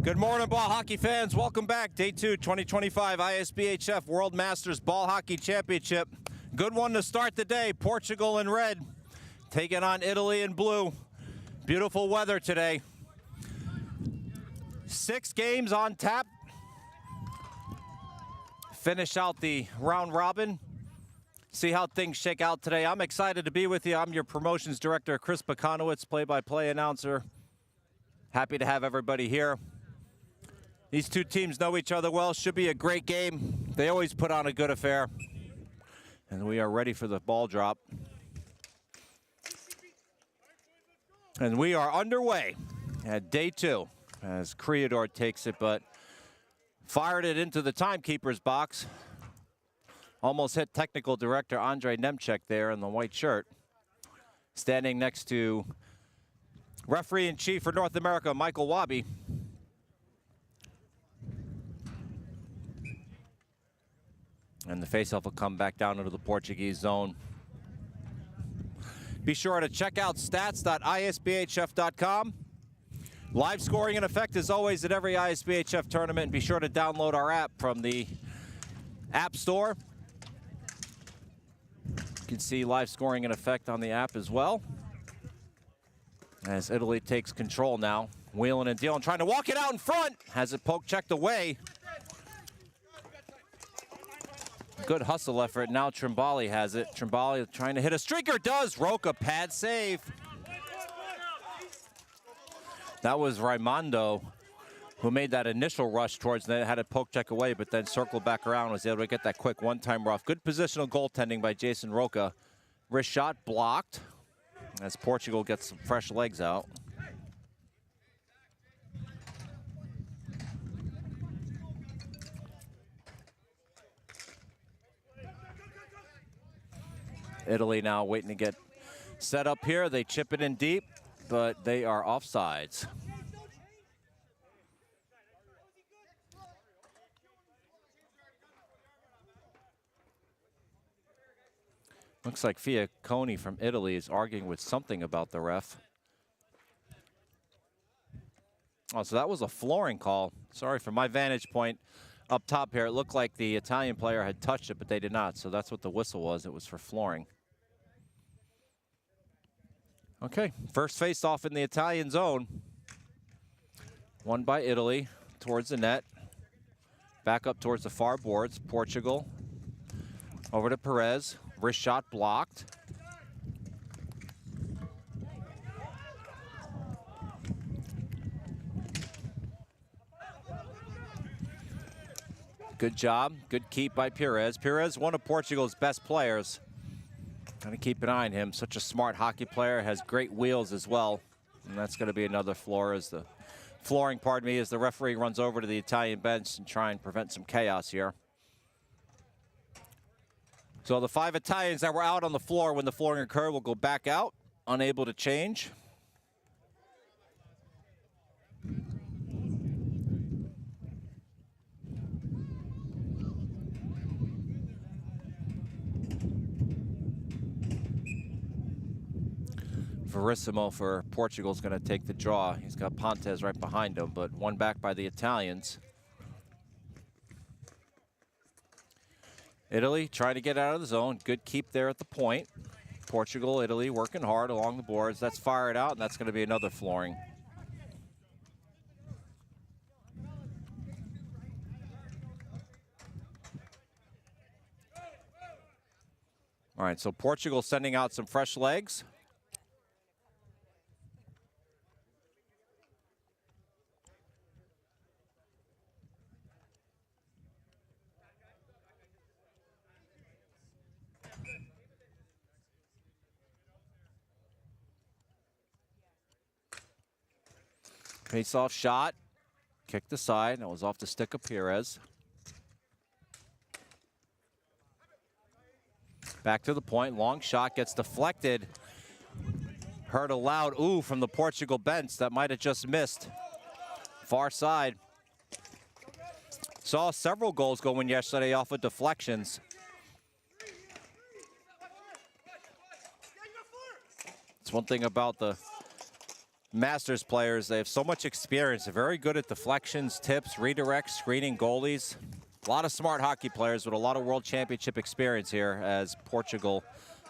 Good morning, ball hockey fans. Welcome back. Day 2, 2025 ISBHF World Masters Ball Hockey Championship. Good one to start the day. Portugal in red, taking on Italy in blue. Beautiful weather today. 6 games on tap. Finish out the round robin. See how things shake out today. I'm excited to be with you. I'm your promotions director, Chris Bakanowitz, play-by-play announcer. Happy to have everybody here. These two teams know each other well. Should be a great game. They always put on a good affair. And we are ready for the ball drop. And we are underway at day 2 as Creador takes it, but fired it into the timekeeper's box. Almost hit technical director Andre Nemchek there in the white shirt. Standing next to referee-in-chief for North America, Michael Wabi. And the faceoff will come back down into the Portuguese zone. Be sure to check out stats.isbhf.com. Live scoring in effect as always at every ISBHF tournament. And be sure to download our app from the App Store. You can see live scoring in effect on the app as well. As Italy takes control now. Wheeling and dealing, trying to walk it out in front. Has it poke checked away. Good hustle effort. Now Trimbali has it. Trimbali trying to hit a streaker. Does. Roca pad save. That was Raimondo who made that initial rush towards net. Had it poke check away, but then circled back around. Was able to get that quick one-time rough. Good positional goaltending by Jason Roca. Wrist shot blocked as Portugal gets some fresh legs out. Italy now waiting to get set up here. They chip it in deep, but they are offsides. Looks like Fiacconi from Italy is arguing with something about the ref. Oh, so that was a flooring call. Sorry, from my vantage point up top here, it looked like the Italian player had touched it, but they did not. So that's what the whistle was. It was for flooring. Okay, first face-off in the Italian zone. Won by Italy towards the net. Back up towards the far boards. Portugal over to Perez. Wrist shot blocked. Good job. Good keep by Perez. Perez, one of Portugal's best players. Gotta keep an eye on him. Such a smart hockey player. Has great wheels as well. And that's going to be another floor as the flooring, pardon me, as the referee runs over to the Italian bench and try and prevent some chaos here. So the 5 Italians that were out on the floor when the flooring occurred will go back out, unable to change. Verissimo for Portugal is going to take the draw. He's got Pontes right behind him, but one back by the Italians. Italy trying to get out of the zone. Good keep there at the point. Portugal, Italy working hard along the boards. That's fired out, and that's going to be another flooring. All right, so Portugal sending out some fresh legs. Face-off shot, kicked aside. That was off the stick of Perez. Back to the point, long shot gets deflected. Heard a loud ooh from the Portugal bench that might have just missed. Far side. Saw several goals going yesterday off of deflections. It's one thing about the Masters players. They have so much experience. They're very good at deflections, tips, redirects, screening goalies. A lot of smart hockey players with a lot of World Championship experience here as Portugal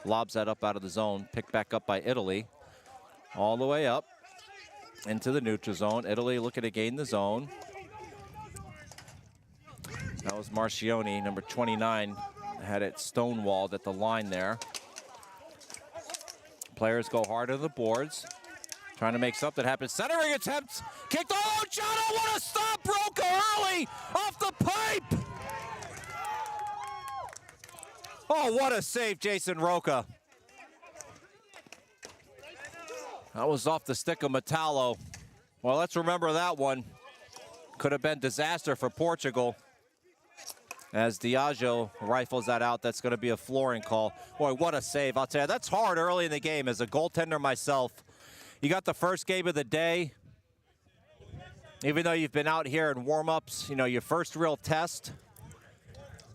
lobs that up out of the zone. Picked back up by Italy. All the way up into the neutral zone. Italy looking to gain the zone. That was Marcioni, number 29, had it stonewalled at the line there. Players go hard on the boards, trying to make something happen. Centering attempt, kicked. Oh, Jono, what a stop! Broke early off the pipe. Oh, what a save, Jason Roca. That was off the stick of Metallo. Well, let's remember that one. Could have been disaster for Portugal. As Diageo rifles that out, that's going to be a flooring call. Boy, what a save. I'll tell you, that's hard early in the game. As a goaltender myself, you got the first game of the day. Even though you've been out here in warm-ups, you know, your first real test,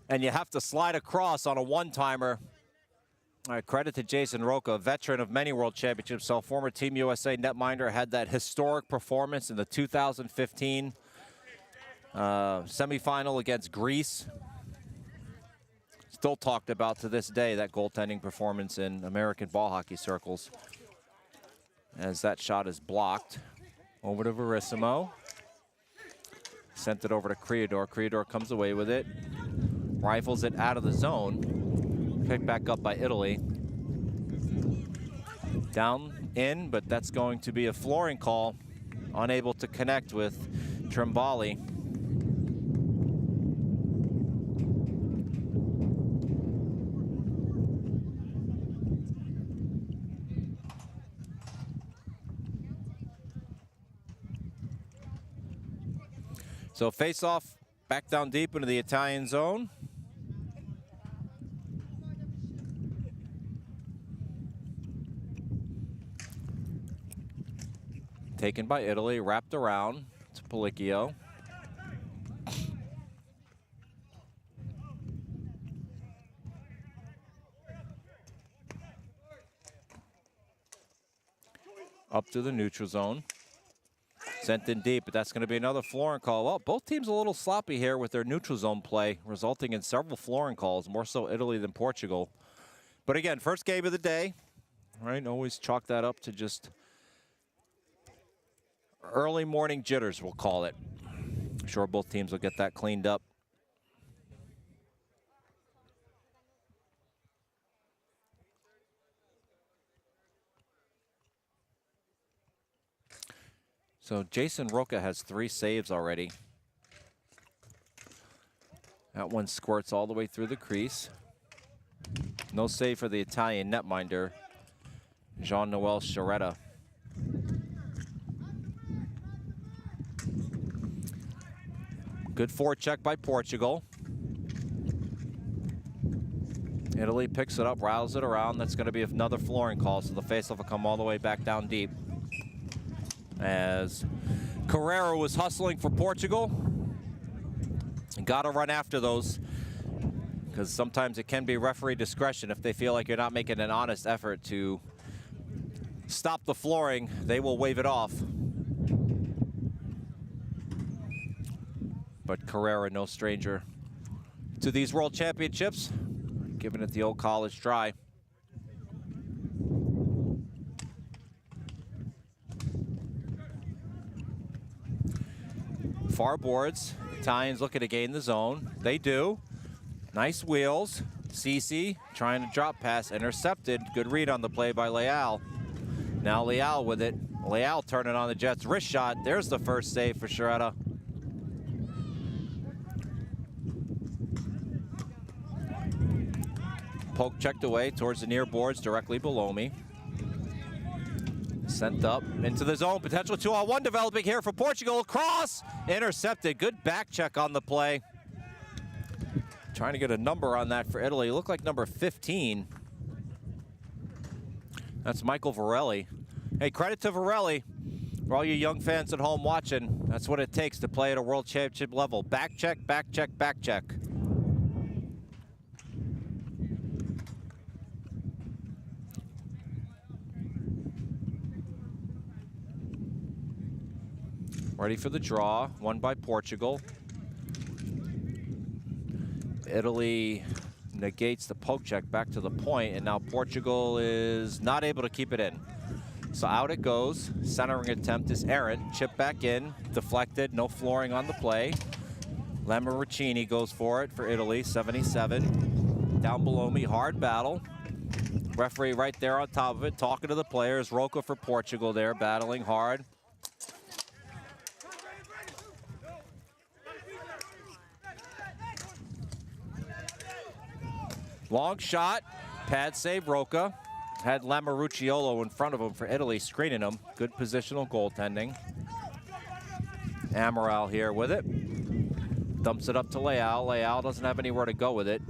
and you have to slide across on a one-timer. All right, credit to Jason Roca, a veteran of many World Championships. So former Team USA netminder, had that historic performance in the 2015 semifinal against Greece. Still talked about to this day, that goaltending performance in American ball hockey circles. As that shot is blocked. Over to Verissimo. Sent it over to Creador. Creador comes away with it. Rifles it out of the zone. Picked back up by Italy. Down in, but that's going to be a flooring call. Unable to connect with Trimbali. So face off back down deep into the Italian zone. Taken by Italy, wrapped around to Palicchio. Up to the neutral zone. Sent in deep, but that's going to be another flooring call. Well, both teams a little sloppy here with their neutral zone play, resulting in several flooring calls, more so Italy than Portugal. But again, first game of the day, right? Always chalk that up to just early morning jitters, we'll call it. I'm sure both teams will get that cleaned up. So Jason Roca has 3 saves already. That one squirts all the way through the crease. No save for the Italian netminder, Jean-Noel Charetta. Good forecheck by Portugal. Italy picks it up, rattles it around. That's going to be another flooring call, so the faceoff will come all the way back down deep. As Carrera was hustling for Portugal. Got to run after those, because sometimes it can be referee discretion. If they feel like you're not making an honest effort to stop the flooring, they will wave it off. But Carrera, no stranger to these World Championships, giving it the old college try. Far boards, Italians looking to gain the zone. They do. Nice wheels. Ceci trying to drop pass, intercepted. Good read on the play by Leal. Now Leal with it. Leal turning on the Jets. Wrist shot. There's the first save for Charetta. Poke checked away towards the near boards directly below me. Sent up into the zone. Potential 2-on-1 developing here for Portugal. Cross intercepted. Good back check on the play. Trying to get a number on that for Italy. It looked like number 15. That's Michael Varelli. Hey, credit to Varelli. For all you young fans at home watching, that's what it takes to play at a World Championship level. Back check, back check, back check. Ready for the draw, won by Portugal. Italy negates the poke check back to the point, and now Portugal is not able to keep it in. So out it goes. Centering attempt is errant. Chip back in, deflected, no flooring on the play. Lamoricini goes for it for Italy, 77. Down below me, hard battle. Referee right there on top of it, talking to the players. Roca for Portugal there, battling hard. Long shot, pad save, Roca. Had Lamoriciolo in front of him for Italy, screening him. Good positional goaltending. Amaral here with it. Dumps it up to Leal. Leal doesn't have anywhere to go with it.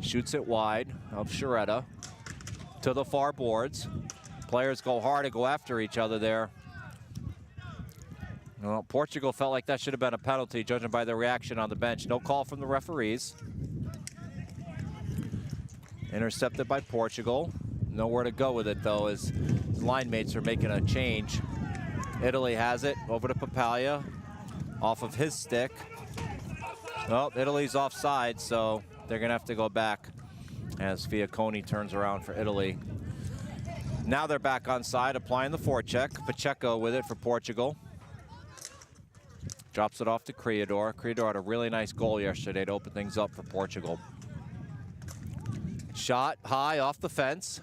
Shoots it wide of Sciaretta to the far boards. Players go hard and go after each other there. Well, Portugal felt like that should have been a penalty, judging by the reaction on the bench. No call from the referees. Intercepted by Portugal. Nowhere to go with it, though, as line mates are making a change. Italy has it over to Papaglia, off of his stick. Well, Italy's offside, so they're going to have to go back as Fiacconi turns around for Italy. Now they're back on side, applying the forecheck. Pacheco with it for Portugal. Drops it off to Criador. Criador had a really nice goal yesterday to open things up for Portugal. Shot high off the fence.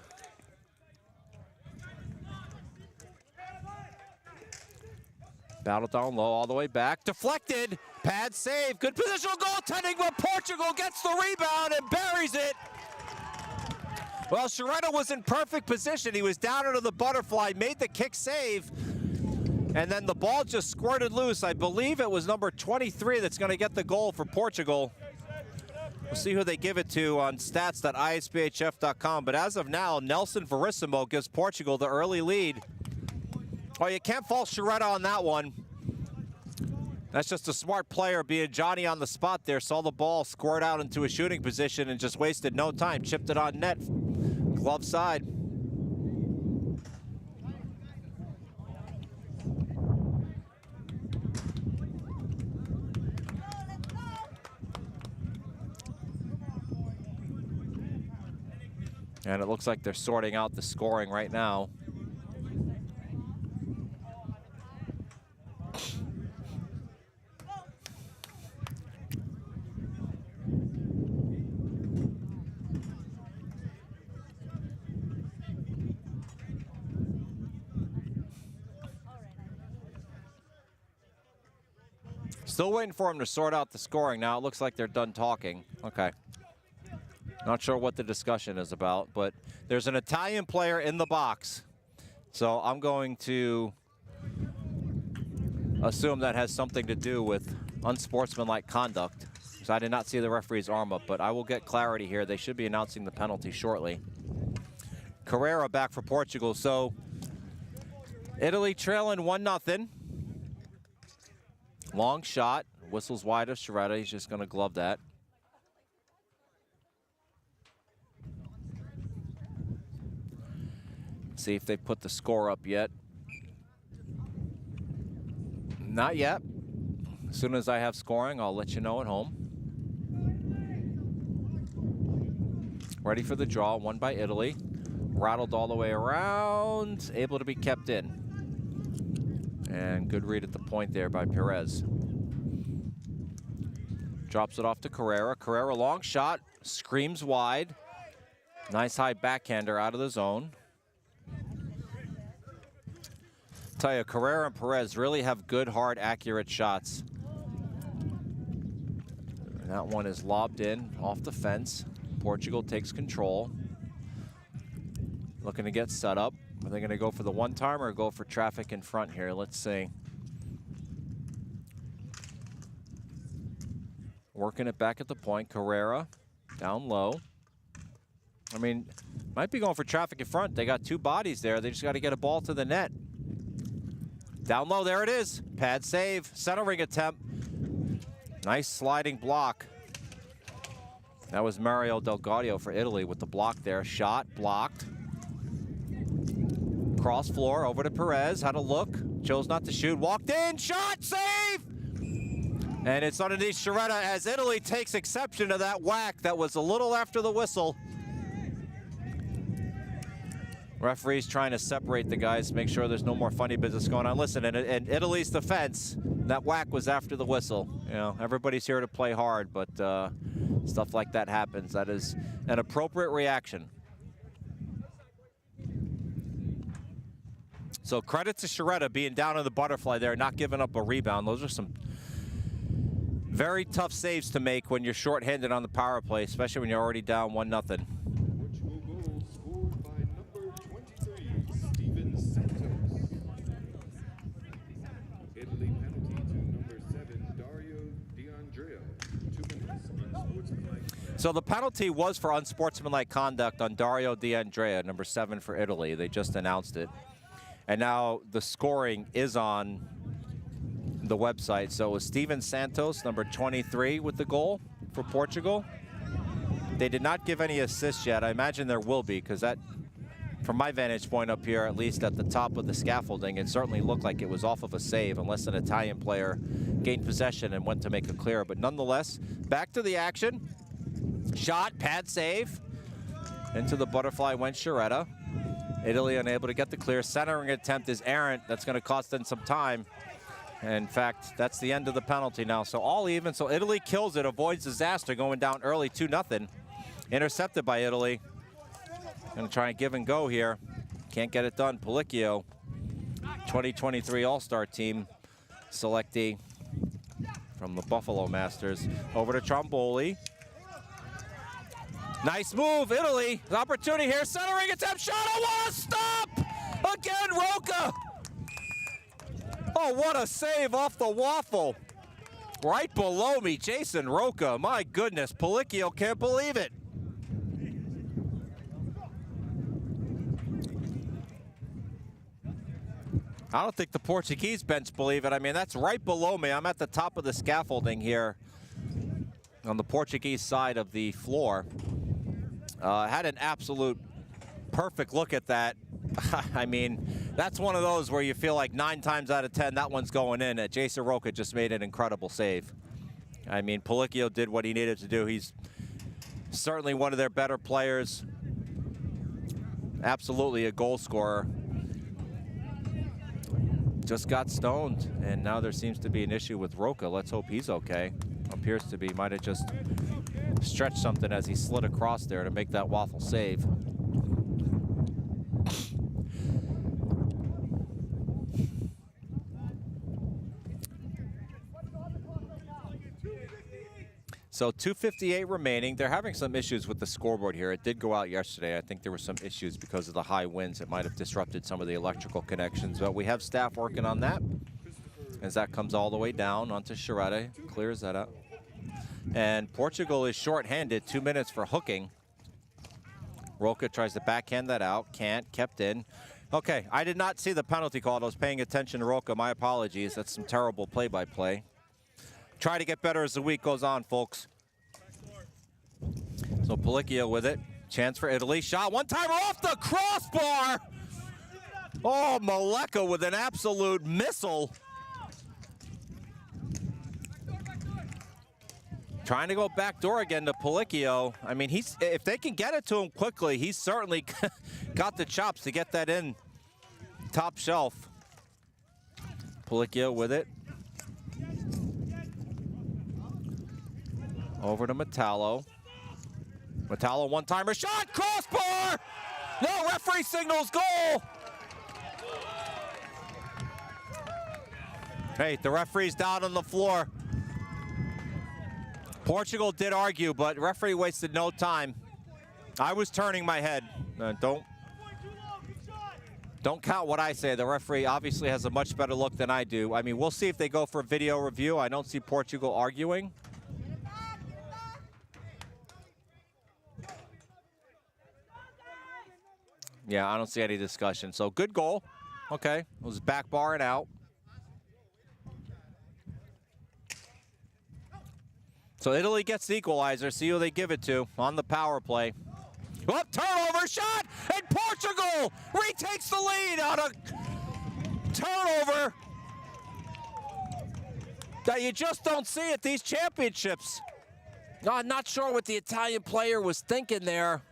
Battle down low, all the way back. Deflected. Pad save. Good positional goaltending, but Portugal gets the rebound and buries it. Well, Sciaretta was in perfect position. He was down into the butterfly, made the kick save, and then the ball just squirted loose. I believe it was number 23 that's going to get the goal for Portugal. We'll see who they give it to on stats.isphf.com. But as of now, Nelson Verissimo gives Portugal the early lead. Oh, you can't fault Sciaretta on that one. That's just a smart player being Johnny on the spot there. Saw the ball squirt out into a shooting position and just wasted no time. Chipped it on net. Glove side. And it looks like they're sorting out the scoring right now. Still waiting for him to sort out the scoring now. It looks like they're done talking. Okay. Not sure what the discussion is about, but there's an Italian player in the box. So I'm going to assume that has something to do with unsportsmanlike conduct, because I did not see the referee's arm up, but I will get clarity here. They should be announcing the penalty shortly. Carrera back for Portugal. So Italy trailing 1-0. Long shot, whistles wide of Sciaretta. He's just going to glove that. See if they put the score up yet. Not yet. As soon as I have scoring, I'll let you know at home. Ready for the draw, won by Italy. Rattled all the way around, able to be kept in. And good read at the point there by Perez. Drops it off to Carrera. Carrera, long shot, screams wide. Nice high backhander out of the zone. Tell you, Carrera and Perez really have good, hard, accurate shots. And that one is lobbed in off the fence. Portugal takes control. Looking to get set up. Are they going to go for the one-time or go for traffic in front here? Let's see. Working it back at the point. Carrera down low. I mean, might be going for traffic in front. They got two bodies there. They just got to get a ball to the net. Down low, there it is. Pad save, centering attempt. Nice sliding block. That was Mario Del Gaudio for Italy with the block there. Shot, blocked. Cross floor over to Perez. Had a look. Chose not to shoot. Walked in. Shot. Save! And it's underneath Sciaretta as Italy takes exception to that whack that was a little after the whistle. Referee's trying to separate the guys, make sure there's no more funny business going on. Listen, in Italy's defense, that whack was after the whistle. You know, everybody's here to play hard, but stuff like that happens. That is an appropriate reaction. So credit to Sciaretta being down in the butterfly there, not giving up a rebound. Those are some very tough saves to make when you're shorthanded on the power play, especially when you're already down 1-0. Portugal goal scored by number 23, Steven Santos. Italy penalty to number 7, Dario D'Andrea. 2 minutes unsportsmanlike. So the penalty was for unsportsmanlike conduct on Dario D'Andrea, number 7 for Italy. They just announced it. And now the scoring is on the website. So it was Steven Santos, number 23, with the goal for Portugal. They did not give any assists yet. I imagine there will be, because that, from my vantage point up here, at least at the top of the scaffolding, it certainly looked like it was off of a save, unless an Italian player gained possession and went to make a clear. But nonetheless, back to the action. Shot, pad save. Into the butterfly went Sciaretta. Italy unable to get the clear. Centering attempt is errant. That's going to cost them some time. In fact, that's the end of the penalty now. So all even. So Italy kills it, avoids disaster, going down early 2-0. Intercepted by Italy. Going to try and give and go here. Can't get it done. Palicchio, 2023 All-Star team selectee from the Buffalo Masters. Over to Tromboli. Nice move, Italy. Opportunity here. Centering attempt. Shot. Oh, what a stop! Again, Roca. Oh, what a save off the waffle. Right below me, Jason Roca. My goodness, Palicchio can't believe it. I don't think the Portuguese bench believe it. I mean, that's right below me. I'm at the top of the scaffolding here on the Portuguese side of the floor. Had an absolute perfect look at that. I mean, that's one of those where you feel like 9 times out of 10 that one's going in. Jason Roca just made an incredible save. I mean, Palicchio did what he needed to do. He's certainly one of their better players. Absolutely a goal scorer. Just got stoned, and now there seems to be an issue with Roca. Let's hope he's okay. Appears to be. Might have just stretched something as he slid across there to make that waffle save. So 2:58 remaining. They're having some issues with the scoreboard here. It did go out yesterday. I think there were some issues because of the high winds. It might have disrupted some of the electrical connections, but we have staff working on that as that comes all the way down onto Sciaretta, clears that up. And Portugal is shorthanded, 2 minutes for hooking. Roca tries to backhand that out, can't, kept in. Okay, I did not see the penalty call. I was paying attention to Roca. My apologies. That's some terrible play-by-play. Try to get better as the week goes on, folks. So Palicchio with it. Chance for Italy. Shot one timer off the crossbar. Oh, Maleka with an absolute missile. Trying to go backdoor again to Palicchio. I mean, if they can get it to him quickly, he's certainly got the chops to get that in top shelf. Palicchio with it. Over to Metallo. Metallo one-timer shot, crossbar! No, referee signals goal! Hey, the referee's down on the floor. Portugal did argue, but referee wasted no time. I was turning my head. Don't count what I say. The referee obviously has a much better look than I do. I mean, we'll see if they go for video review. I don't see Portugal arguing. Yeah, I don't see any discussion. So good goal. Okay, it was back bar and out. So Italy gets the equalizer. See who they give it to on the power play. Up, turnover, shot, and Portugal retakes the lead on a turnover that you just don't see at these championships. I'm not sure what the Italian player was thinking there.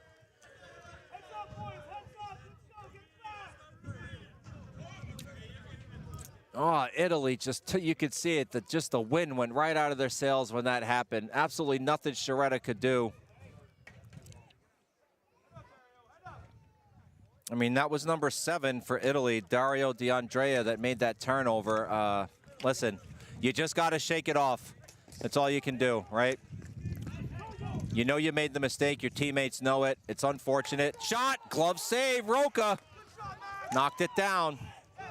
Oh, Italy, you could see it, that just the wind went right out of their sails when that happened. Absolutely nothing Sciaretta could do. I mean, that was number 7 for Italy, Dario D'Andrea, that made that turnover. Listen, you just got to shake it off. That's all you can do, right? You know you made the mistake. Your teammates know it. It's unfortunate. Shot, glove save, Roca. Knocked it down.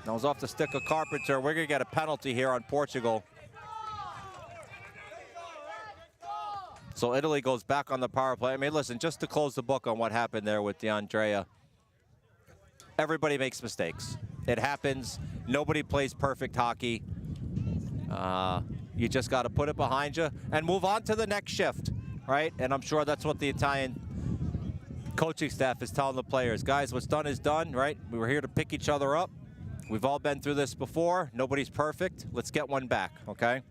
That was off the stick of Carpenter. We're going to get a penalty here on Portugal. So Italy goes back on the power play. I mean, listen, just to close the book on what happened there with D'Andrea. Everybody makes mistakes. It happens. Nobody plays perfect hockey. You just got to put it behind you and move on to the next shift, right? And I'm sure that's what the Italian coaching staff is telling the players. Guys, what's done is done, right? We were here to pick each other up. We've all been through this before. Nobody's perfect. Let's get one back, okay?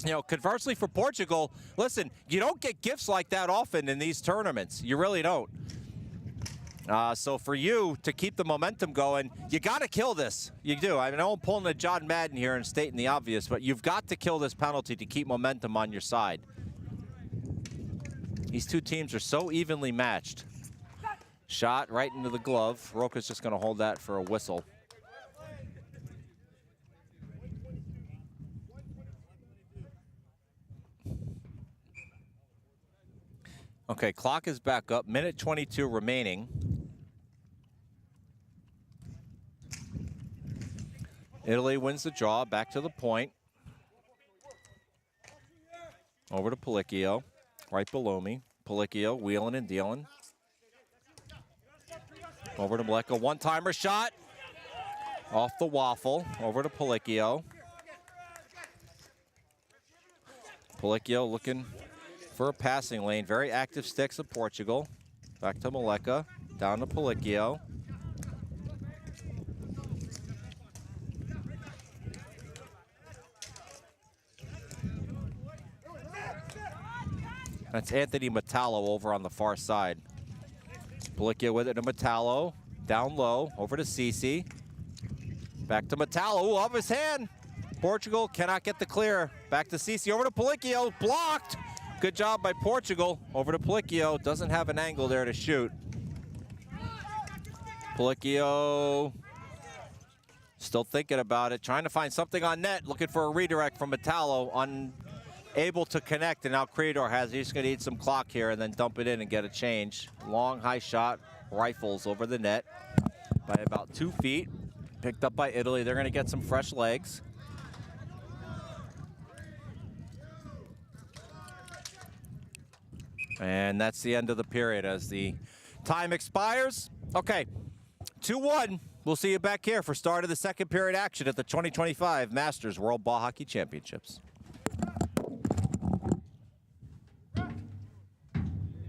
You know, conversely for Portugal, listen, you don't get gifts like that often in these tournaments. You really don't. So for you to keep the momentum going, you got to kill this. You do. I know I'm pulling a John Madden here and stating the obvious, but you've got to kill this penalty to keep momentum on your side. These two teams are so evenly matched. Shot right into the glove. Roca's just going to hold that for a whistle. Okay, clock is back up. Minute 22 remaining. Italy wins the draw, back to the point. Over to Palicchio, right below me. Palicchio wheeling and dealing. Over to Mleka, one-timer shot. Off the waffle, over to Palicchio. Palicchio looking for a passing lane. Very active sticks of Portugal. Back to Mleka, down to Palicchio. That's Anthony Metallo over on the far side. Palicchio with it to Metallo. Down low, over to Ceci. Back to Metallo, ooh, off his hand. Portugal cannot get the clear. Back to Ceci, over to Palicchio, blocked. Good job by Portugal. Over to Palicchio, doesn't have an angle there to shoot. Palicchio still thinking about it, trying to find something on net, looking for a redirect from Metallo, unable to connect, and now Creedor has, he's gonna need some clock here and then dump it in and get a change. Long, high shot, rifles over the net by about 2 feet. Picked up by Italy, they're gonna get some fresh legs. And that's the end of the period as the time expires. Okay, 2-1. We'll see you back here for start of the second period action at the 2025 Masters World Ball Hockey Championships.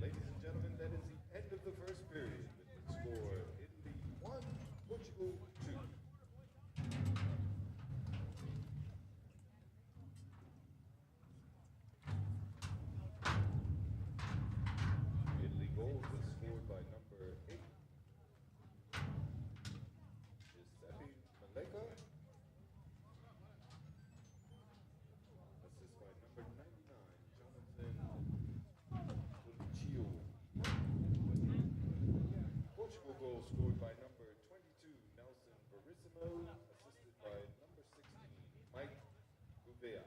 Ladies and gentlemen, that is the end of the first period with the score Italy 1, Portugal 2. Italy goals was scored by number 8, Giuseppe Mleka. Assist by number 99, Jonathan Puliccio. Portugal goal scored by number 22, Nelson Verissimo, assisted by number 16, Mike Gouveia.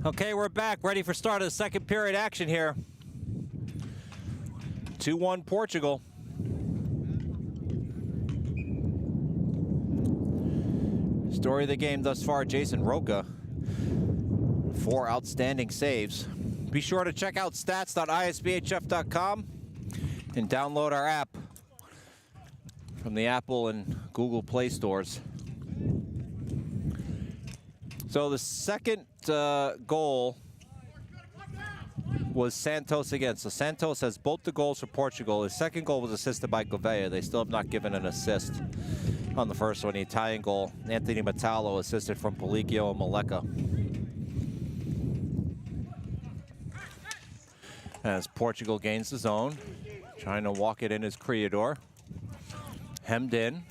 Okay, we're back, ready for start of the second period action here. 2-1 Portugal. Story of the game thus far, Jason Roca. 4 outstanding saves. Be sure to check out stats.isbhf.com and download our app from the Apple and Google Play stores. So the second goal was Santos again. So Santos has both the goals for Portugal. His second goal was assisted by Gouveia. They still have not given an assist on the first one. The Italian goal, Anthony Metallo assisted from Palicchio and Maleka. As Portugal gains the zone, trying to walk it in as Criador. Hemmed in.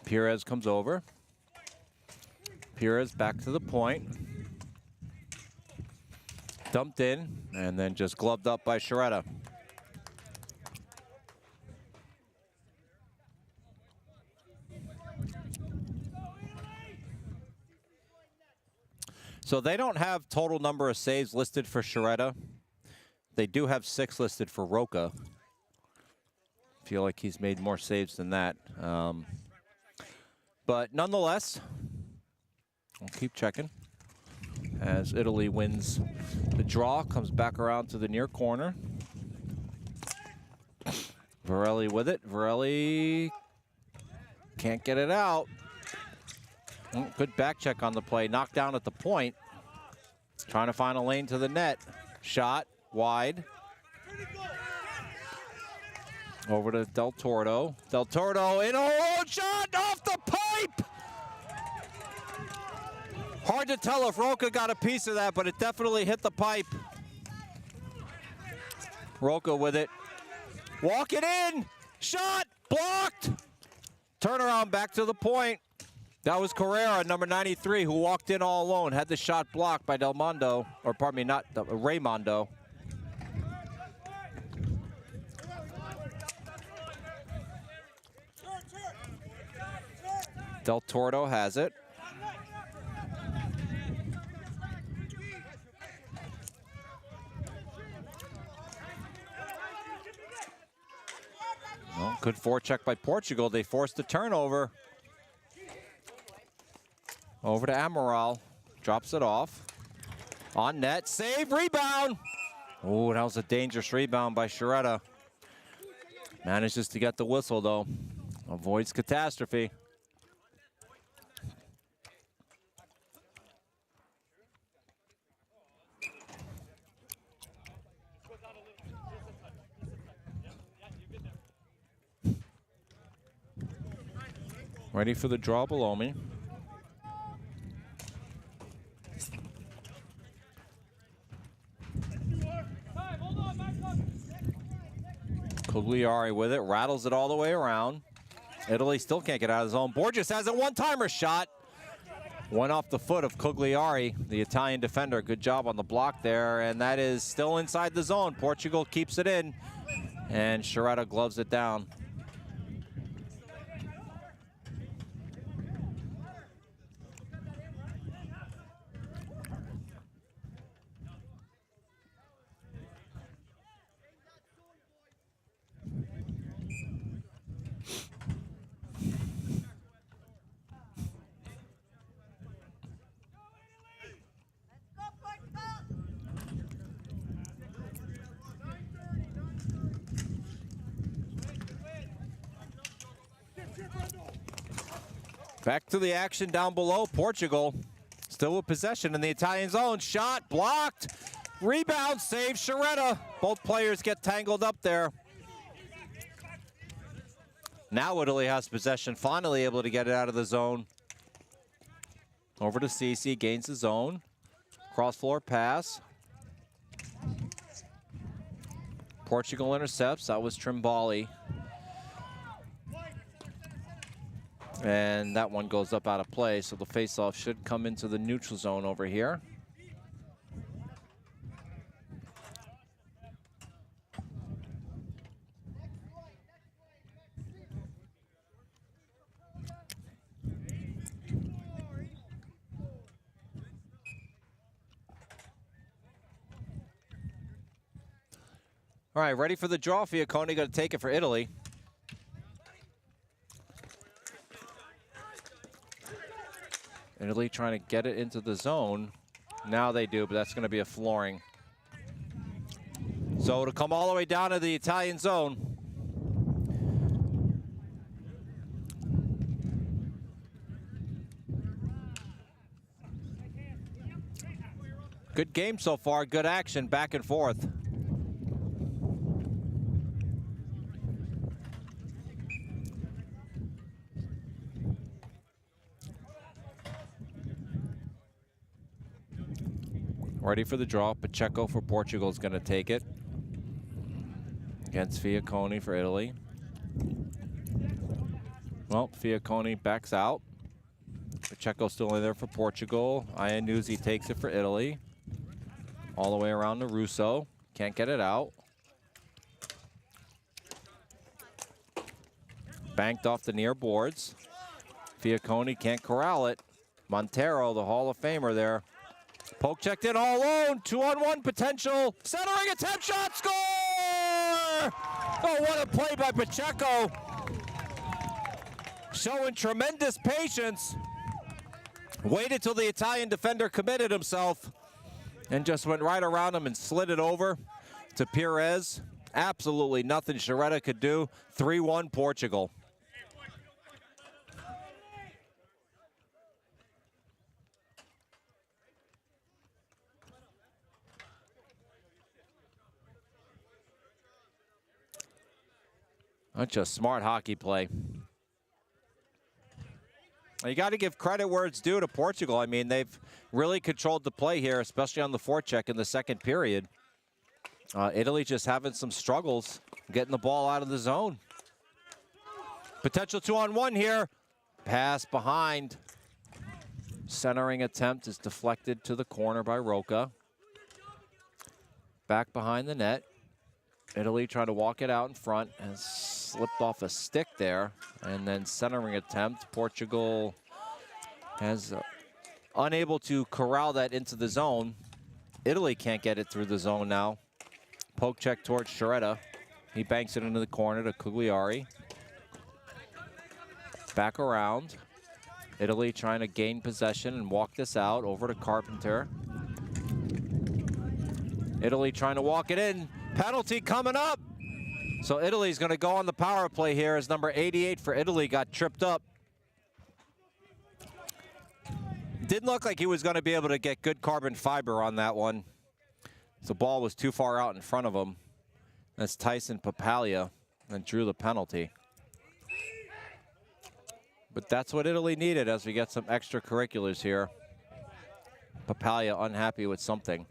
Pires comes over. Pires back to the point. Dumped in, and then just gloved up by Sciaretta. So they don't have total number of saves listed for Sciaretta. They do have 6 listed for Roca. Feel like he's made more saves than that. But nonetheless, we'll keep checking. As Italy wins the draw, comes back around to the near corner. Varelli with it. Varelli can't get it out. Good back check on the play. Knocked down at the point. Trying to find a lane to the net. Shot wide. Over to Del Tordo. Del Tordo in a shot off the pipe! Hard to tell if Roca got a piece of that, but it definitely hit the pipe. Roca with it. Walk it in! Shot! Blocked! Turnaround back to the point. That was Carrera, number 93, who walked in all alone. Had the shot blocked by Del Mondo, or pardon me, not Raymondo. Del Tordo has it. Well, good forecheck by Portugal. They forced the turnover. Over to Amaral. Drops it off. On net. Save. Rebound. Oh, that was a dangerous rebound by Sciaretta. Manages to get the whistle, though. Avoids catastrophe. Ready for the draw below me. Cugliari with it, rattles it all the way around. Italy still can't get out of his zone. Borges has a one-timer shot. Went off the foot of Cugliari, the Italian defender. Good job on the block there, and that is still inside the zone. Portugal keeps it in, and Sciaretta gloves it down. Back to the action down below. Portugal still with possession in the Italian zone. Shot blocked. Rebound save. Sciaretta. Both players get tangled up there. Now Italy has possession. Finally able to get it out of the zone. Over to Ceci. Gains the zone. Cross floor pass. Portugal intercepts. That was Trimbali. And that one goes up out of play, so the faceoff should come into the neutral zone over here. All right, ready for the draw. Fiacconi going to take it for Italy. Italy trying to get it into the zone. Now they do, but that's going to be a flooring. So to come all the way down to the Italian zone. Good game so far, good action, back and forth. Ready for the draw. Pacheco for Portugal is going to take it. Against Fiacconi for Italy. Well, Fiacconi backs out. Pacheco still in there for Portugal. Iannuzzi takes it for Italy. All the way around to Russo. Can't get it out. Banked off the near boards. Fiacconi can't corral it. Montero, the Hall of Famer there. Poke checked in all alone. 2-on-1 potential. Centering attempt, shot, score! Oh, what a play by Pacheco. Showing tremendous patience. Waited till the Italian defender committed himself and just went right around him and slid it over to Pires. Absolutely nothing Sciaretta could do. 3-1 Portugal. That's just smart hockey play. You got to give credit where it's due to Portugal. I mean, they've really controlled the play here, especially on the forecheck in the second period. Italy just having some struggles getting the ball out of the zone. Potential 2-on-1 here. Pass behind. Centering attempt is deflected to the corner by Roca. Back behind the net. Italy trying to walk it out in front, has slipped off a stick there, and then centering attempt. Portugal has unable to corral that into the zone. Italy can't get it through the zone now. Poke check towards Sciaretta. He banks it into the corner to Cugliari. Back around. Italy trying to gain possession and walk this out over to Carpenter. Italy trying to walk it in. Penalty coming up. So Italy's going to go on the power play here as number 88 for Italy got tripped up. Didn't look like he was going to be able to get good carbon fiber on that one. The ball was too far out in front of him. That's Tyson Papalia and drew the penalty. But that's what Italy needed as we get some extracurriculars here. Papalia unhappy with something.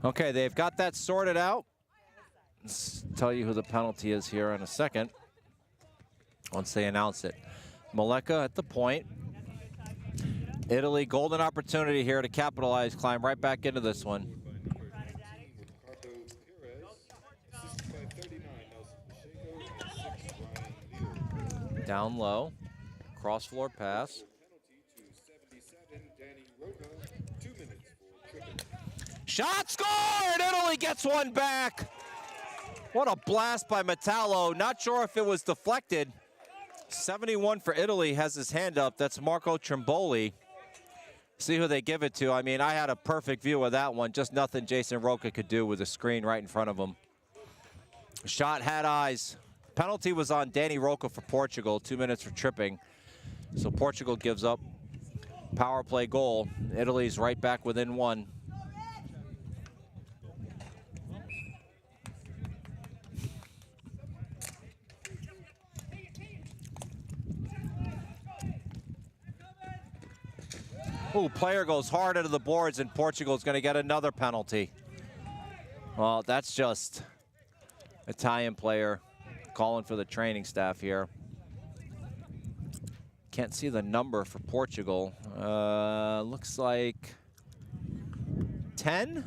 Okay, they've got that sorted out. Let's tell you who the penalty is here in a second once they announce it. Maleka at the point. Italy, golden opportunity here to capitalize, climb right back into this one. Down low, cross floor pass. Shot scored! Italy gets one back. What a blast by Metallo. Not sure if it was deflected. 71 for Italy has his hand up. That's Marco Trimboli. See who they give it to. I mean, I had a perfect view of that one. Just nothing Jason Roca could do with the screen right in front of him. Shot had eyes. Penalty was on Danny Roca for Portugal. 2 minutes for tripping. So Portugal gives up power play goal. Italy's right back within one. Ooh, player goes hard into the boards, and Portugal's going to get another penalty. Well, that's just Italian player calling for the training staff here. can't see the number for Portugal. Looks like 10.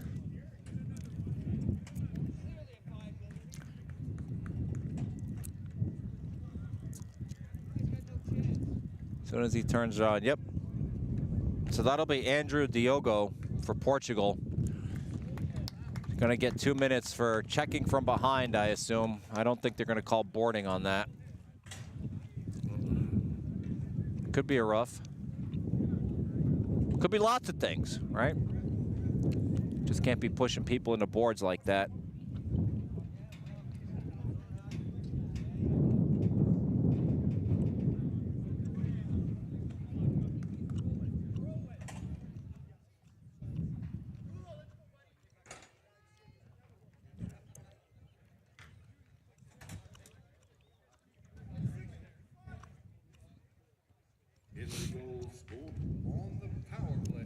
As soon as he turns it on, yep. So that'll be Andrew Diogo for Portugal. Going to get 2 minutes for checking from behind, I assume. I don't think they're going to call boarding on that. Could be a rough. Could be lots of things, right? Just can't be pushing people into boards like that. Italy goal scored on the power play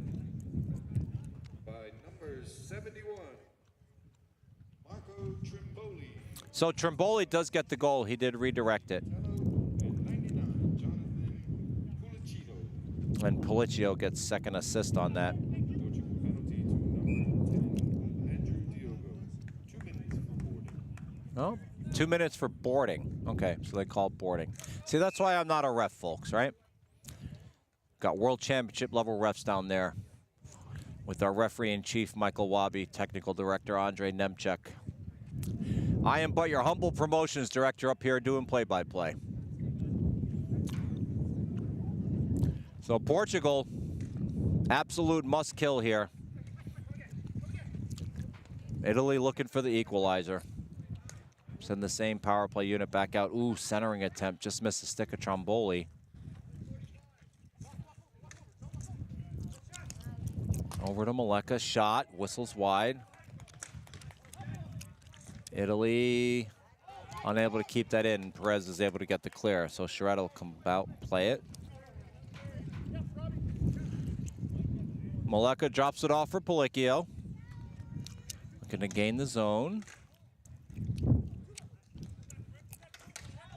by number 71, Marco Trimboli. So Trimboli does get the goal. He did redirect it. And 99, Jonathan Pulicito. And Puliccio gets second assist on that. Portugal penalty to number 10, Andrew Diogo. 2 minutes for boarding. Oh, 2 minutes for boarding. Okay, so they call boarding. See, that's why I'm not a ref, folks, right? Got world championship level refs down there with our referee-in-chief, Michael Wabi, technical director, Andre Nemchek. I am but your humble promotions director up here doing play-by-play. So Portugal, absolute must-kill here. Italy looking for the equalizer. Send the same power play unit back out. Ooh, centering attempt, just missed the stick of Trimboli. Over to Maleka, shot, whistles wide. Italy unable to keep that in. Perez is able to get the clear, so Charetta will come out and play it. Maleka drops it off for Puliccio. Looking to gain the zone.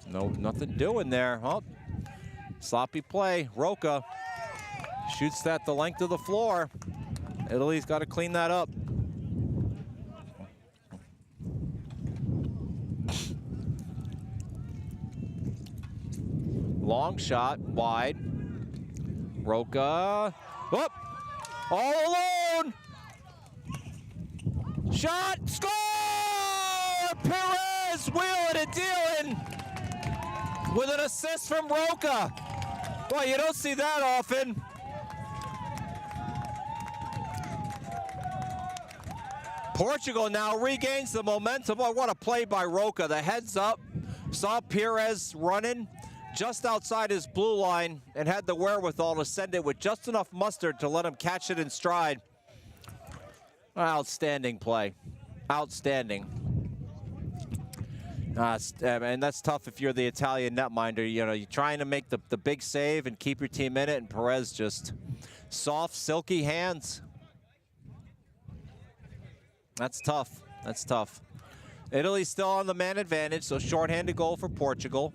No, nothing doing there. Oh, sloppy play. Roca shoots that the length of the floor. Italy's got to clean that up. Long shot, wide. Roca, up, all alone. Shot, score! Perez wheeling and dealing with an assist from Roca. Boy, you don't see that often. Portugal now regains the momentum. Oh, what a play by Roca. The heads up, saw Perez running just outside his blue line and had the wherewithal to send it with just enough mustard to let him catch it in stride. Outstanding play. Outstanding. And that's tough if you're the Italian netminder. You know, you're trying to make the big save and keep your team in it, and Perez just soft, silky hands. That's tough. That's tough. Italy's still on the man advantage, so shorthanded goal for Portugal.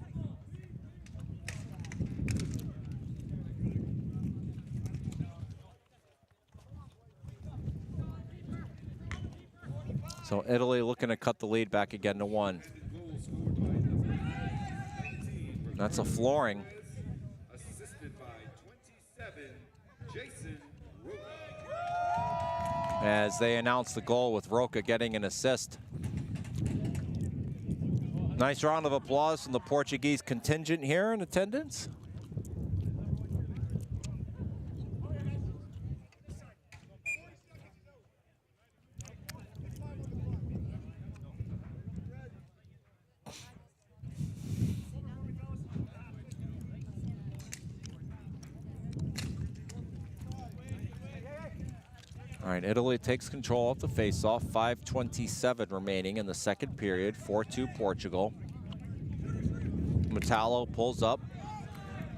So Italy looking to cut the lead back again to 1. That's a flooring. Assisted by 27, Jason Roca. As they announce the goal with Roca getting an assist. Nice round of applause from the Portuguese contingent here in attendance. All right, Italy takes control of the faceoff. 5:27 remaining in the second period. 4-2 Portugal. Metallo pulls up,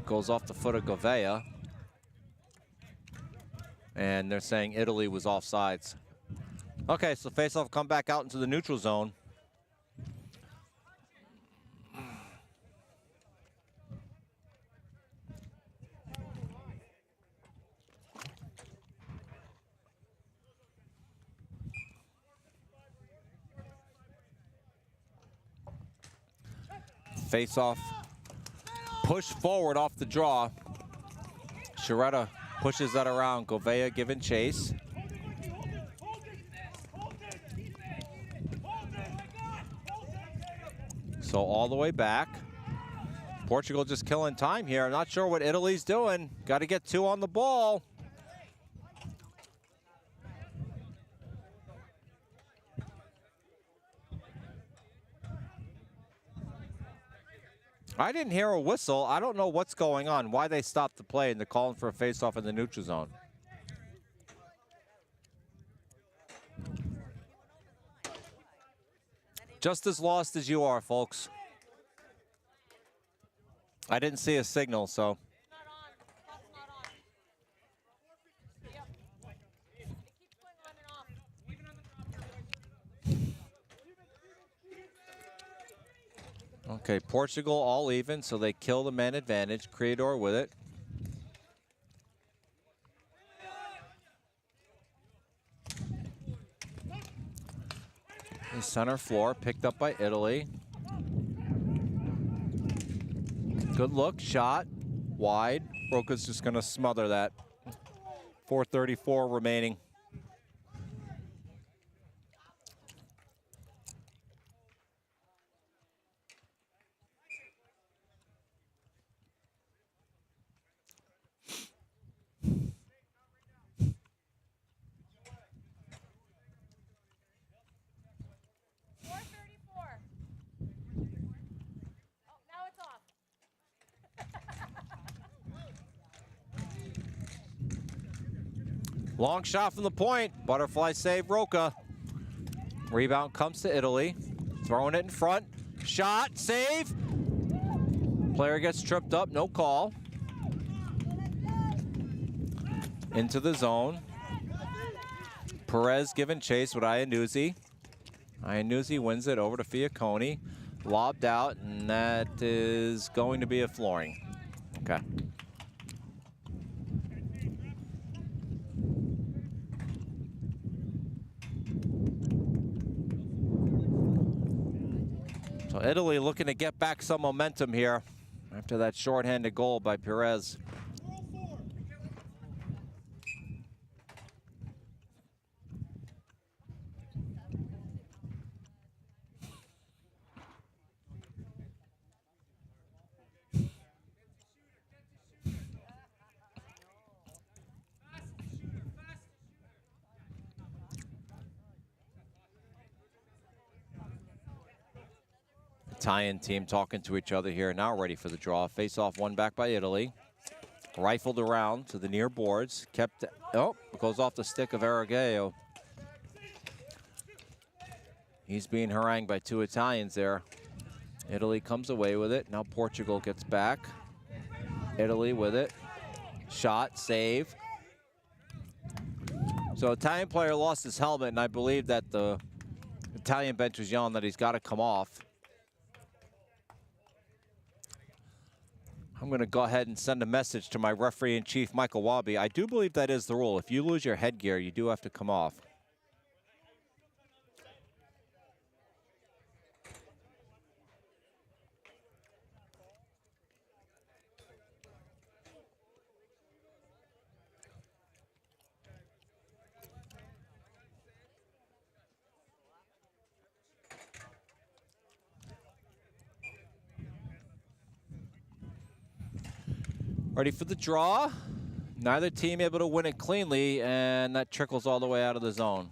goes off the foot of Gouveia. And they're saying Italy was offsides. Okay, so faceoff come back out into the neutral zone. Face off. Push forward off the draw. Sheretta pushes that around. Gouveia giving chase. So all the way back. Portugal just killing time here. I'm not sure what Italy's doing. Got to get 2 on the ball. I didn't hear a whistle. I don't know what's going on, why they stopped the play and they're calling for a face-off in the neutral zone. Just as lost as you are, folks. I didn't see a signal, so. Okay, Portugal all even, so they kill the man advantage. Creador with it. The center floor picked up by Italy. Good look, shot, wide. Roca's just gonna smother that. 4:34 remaining. Long shot from the point. Butterfly save, Roca. Rebound comes to Italy. Throwing it in front. Shot, save. Player gets tripped up, no call. Into the zone. Perez giving chase with Iannuzzi. Iannuzzi wins it over to Fiacconi. Lobbed out, and that is going to be a flooring. Okay. So Italy looking to get back some momentum here after that shorthanded goal by Perez. Italian team talking to each other here, now ready for the draw. Face off, one back by Italy. Rifled around to the near boards. Kept, oh, goes off the stick of Aragao. He's being harangued by 2 Italians there. Italy comes away with it. Now Portugal gets back. Italy with it. Shot, save. So Italian player lost his helmet, and I believe that the Italian bench was yelling that he's got to come off. I'm going to go ahead and send a message to my referee-in-chief, Michael Wabi. I do believe that is the rule. If you lose your headgear, you do have to come off. Ready for the draw. Neither team able to win it cleanly, and that trickles all the way out of the zone.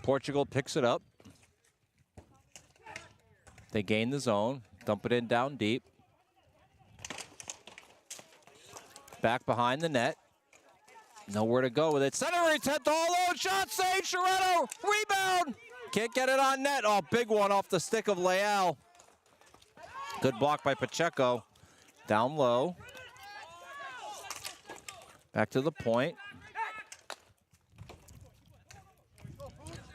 Portugal picks it up. They gain the zone, dump it in down deep. Back behind the net. Nowhere to go with it. Center attempt all alone. Shot save. Sheretta. Rebound. Can't get it on net. Oh, big one off the stick of Leal. Good block by Pacheco. Down low. Back to the point.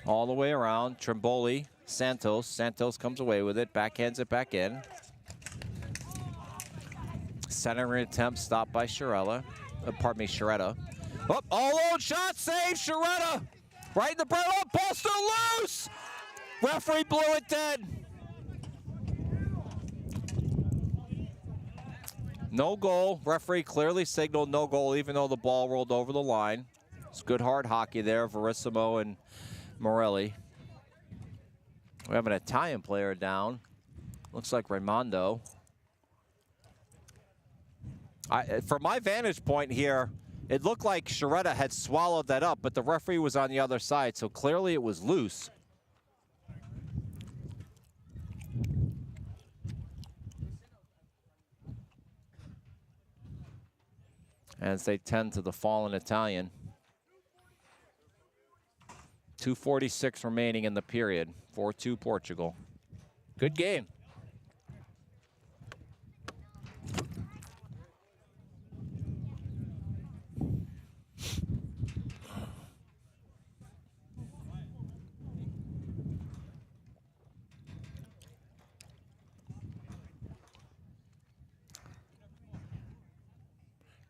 All the way around. Trimboli. Santos. Santos comes away with it. Backhands it back in. Centering attempt stopped by Sheretta. Sheretta. Oh, all alone shot save. Sheretta. Right in the bread. Oh, ball still loose. Referee blew it dead. No goal. Referee clearly signaled no goal, even though the ball rolled over the line. It's good hard hockey there, Verissimo and Morelli. We have an Italian player down. Looks like Raimondo. From my vantage point here, it looked like Sciaretta had swallowed that up, but the referee was on the other side, so clearly it was loose. As they tend to the fallen Italian. 2:46 remaining in the period. 4-2 Portugal. Good game.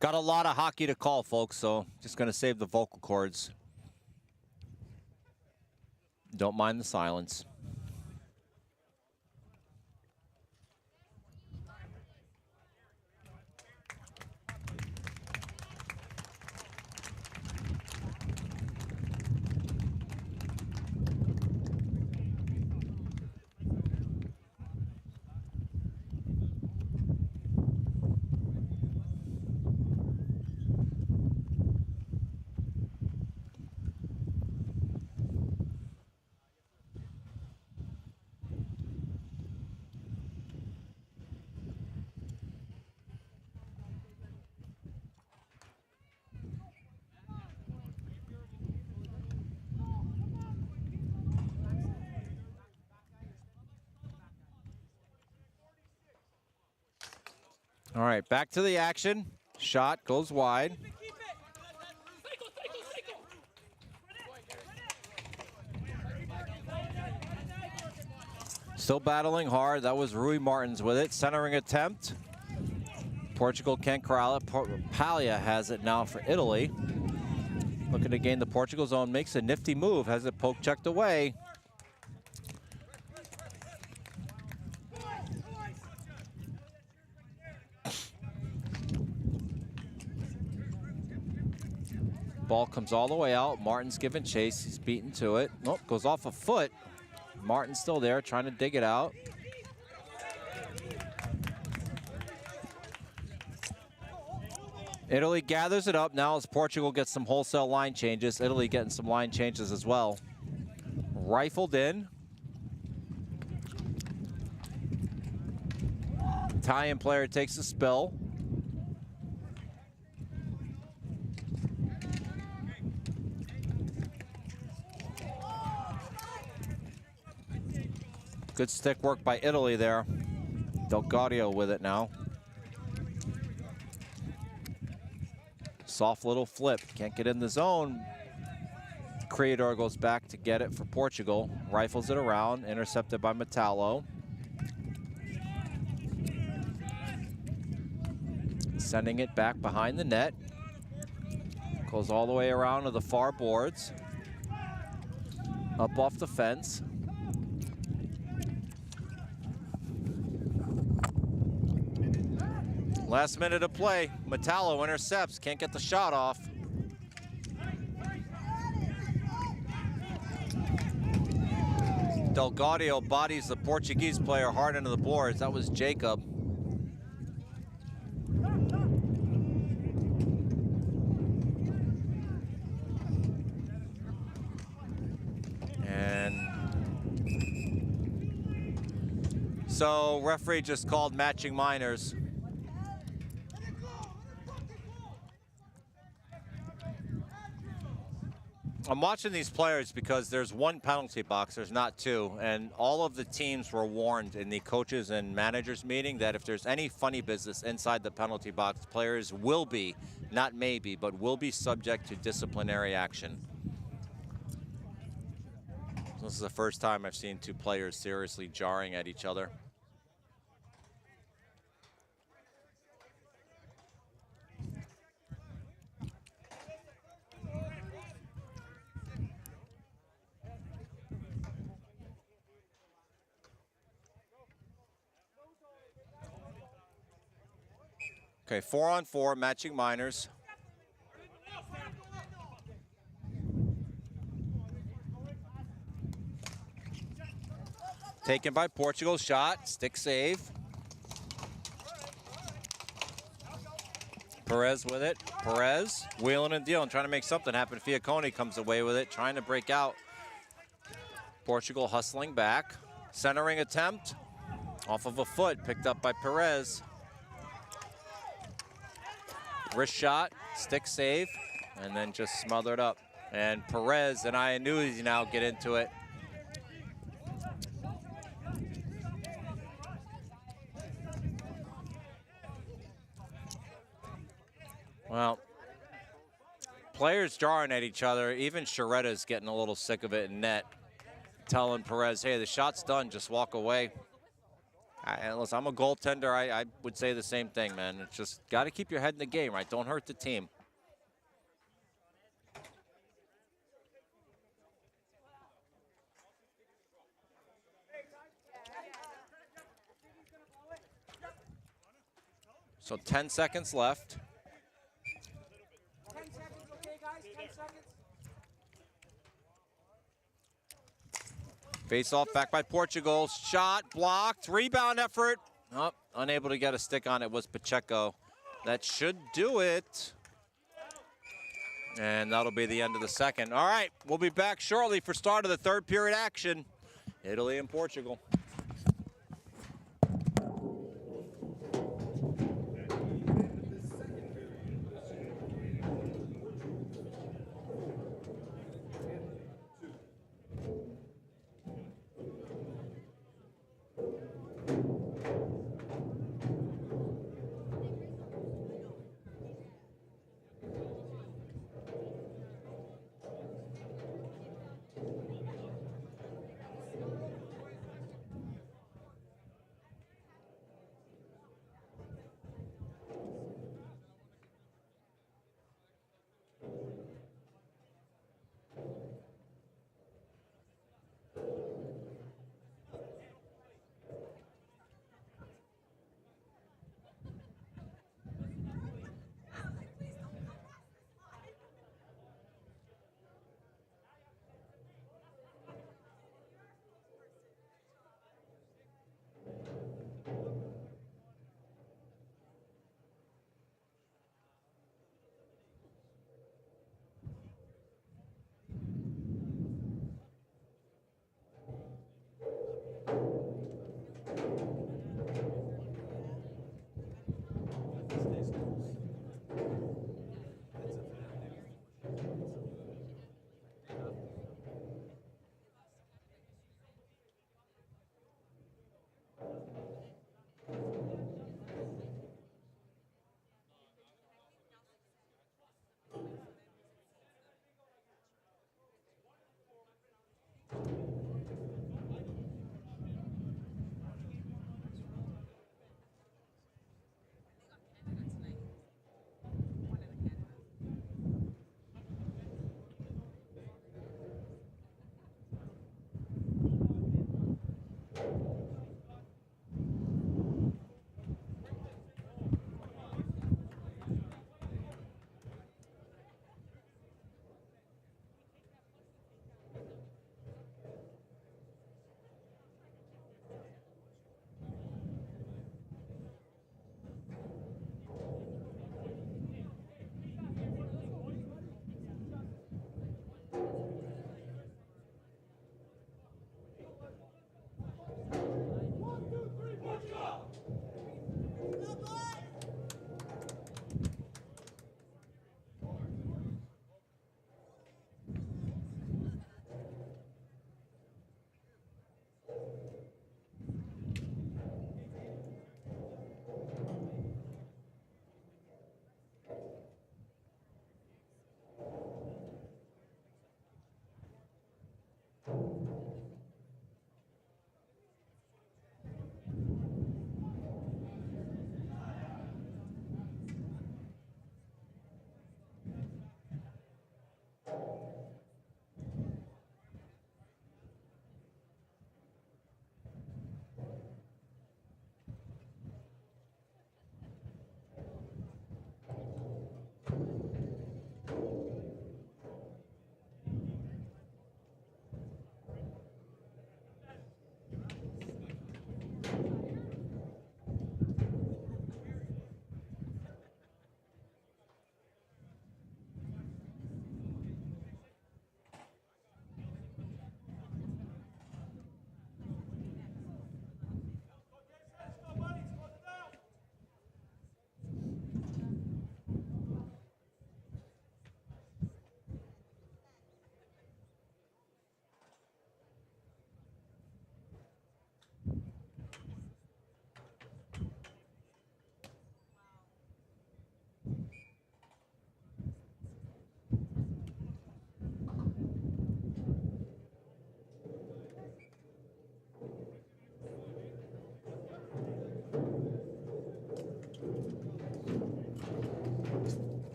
Got a lot of hockey to call, folks, so just going to save the vocal cords. Don't mind the silence. All right, back to the action. Shot goes wide. Still battling hard. That was Rui Martins with it. Centering attempt. Portugal can't corral it. Paglia has it now for Italy. Looking to gain the Portugal zone. Makes a nifty move. Has it poke checked away. Ball comes all the way out. Martin's giving chase. He's beaten to it. Nope, goes off a foot. Martin's still there, trying to dig it out. Italy gathers it up now as Portugal gets some wholesale line changes. Italy getting some line changes as well. Rifled in. Italian player takes a spill. Good stick work by Italy there. Del Gaudio with it now. Soft little flip, can't get in the zone. Creador goes back to get it for Portugal. Rifles it around, intercepted by Metallo. Sending it back behind the net. Goes all the way around to the far boards. Up off the fence. Last minute of play, Metallo intercepts, can't get the shot off. Del Gaudio bodies the Portuguese player hard into the boards. That was Jacob. And so referee just called matching minors. I'm watching these players because there's one penalty box, there's not two, and all of the teams were warned in the coaches and managers meeting that if there's any funny business inside the penalty box, players will be, not maybe, but will be subject to disciplinary action. This is the first time I've seen two players seriously jarring at each other. Okay, 4-on-4, matching minors. Taken by Portugal, shot, stick save. Perez with it. Perez wheeling and dealing, trying to make something happen. Fiacone comes away with it, trying to break out. Portugal hustling back. Centering attempt off of a foot, picked up by Perez. Wrist shot, stick save, and then just smothered up. And Perez and Iannuzi now get into it. Well, players jarring at each other. Even Sharetta's getting a little sick of it in net, telling Perez, hey, the shot's done, just walk away. Listen, I'm a goaltender. I would say the same thing, man. It's just got to keep your head in the game, right? Don't hurt the team. So 10 seconds left. 10 seconds, okay, guys? 10 seconds. Face off back by Portugal. Shot blocked. Rebound effort. Oh, unable to get a stick on it was Pacheco. That should do it. And that'll be the end of the second. All right, we'll be back shortly for start of the third period action. Italy and Portugal.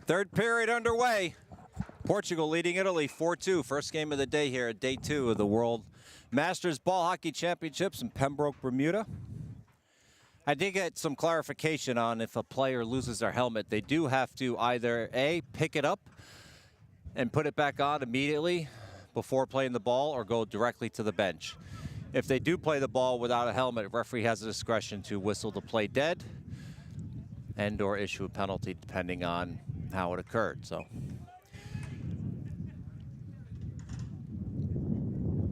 Third period underway. Portugal leading Italy 4-2. First game of the day here at day 2 of the World Masters Ball Hockey Championships in Pembroke, Bermuda. I did get some clarification on if a player loses their helmet, they do have to either A, pick it up and put it back on immediately before playing the ball, or go directly to the bench. If they do play the ball without a helmet, referee has the discretion to whistle the play dead and or issue a penalty depending on how it occurred. So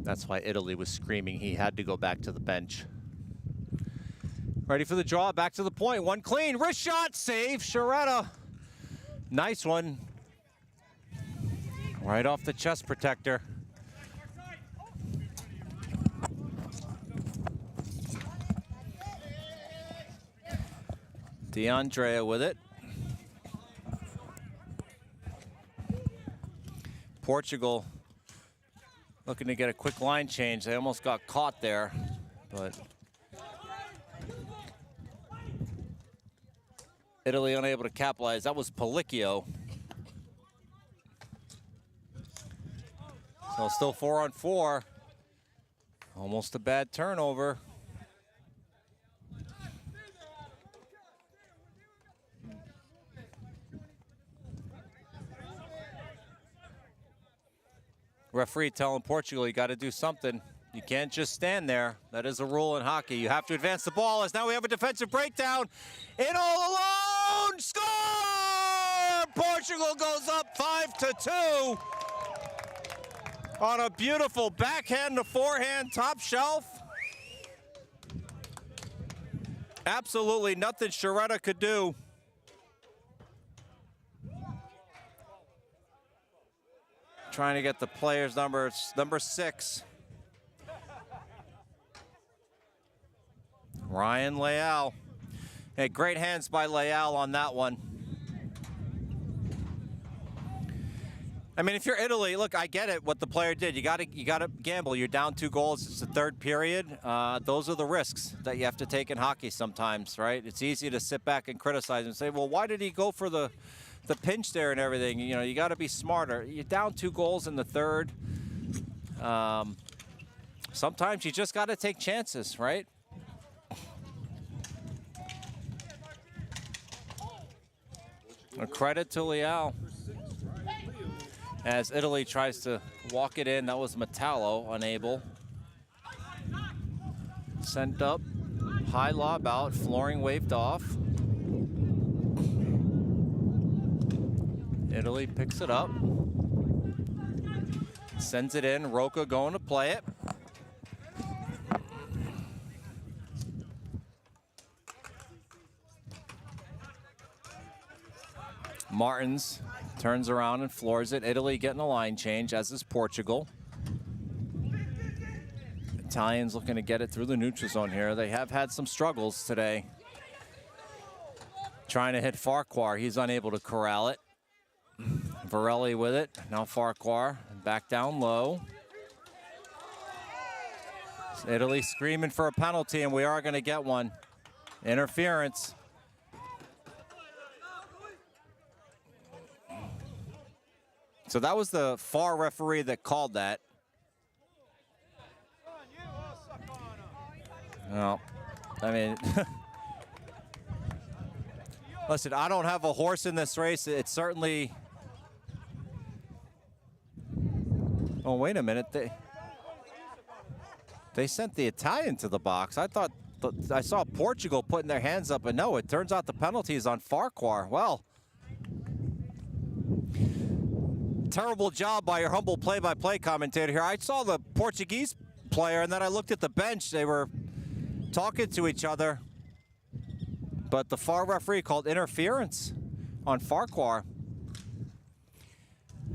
that's why Italy was screaming he had to go back to the bench. Ready for the draw, back to the point. One clean, wrist shot, save, Sciaretta. Nice one. Right off the chest protector. DeAndrea with it. Portugal looking to get a quick line change. They almost got caught there, but Italy unable to capitalize. That was Palicchio. So still 4-on-4. Almost a bad turnover. Referee telling Portugal, you got to do something. You can't just stand there. That is a rule in hockey. You have to advance the ball, as now we have a defensive breakdown. In all alone, score! Portugal goes up 5-2 on a beautiful backhand to forehand top shelf. Absolutely nothing Sciaretta could do. Trying to get the player's number. It's number 6. Ryan Leal. Hey, great hands by Leal on that one. I mean, if you're Italy, look, I get it what the player did. You got to gamble. You're down 2 goals. It's the third period. Those are the risks that you have to take in hockey sometimes, right? It's easy to sit back and criticize and say, well, why did he go for the pinch there and everything? You know, you got to be smarter. You're down 2 goals in the third. Sometimes you just got to take chances, right? A credit to Leal as Italy tries to walk it in. That was Metallo, unable. Sent up, high lob out, flooring waved off. Italy picks it up, sends it in. Roca going to play it. Martins turns around and floors it. Italy getting a line change, as is Portugal. Italians looking to get it through the neutral zone here. They have had some struggles today. Trying to hit Farquhar. He's unable to corral it. Varelli with it. Now Farquhar back down low. Italy screaming for a penalty, and we are going to get one. Interference. So that was the FAR referee that called that. Well, I mean, listen, I don't have a horse in this race. It's certainly. Oh, wait a minute. They sent the Italian to the box. I thought I saw Portugal putting their hands up, but no, it turns out the penalty is on Farquhar. Well, terrible job by your humble play-by-play commentator here. I saw the Portuguese player, and then I looked at the bench. They were talking to each other, but the FAR referee called interference on Farquhar.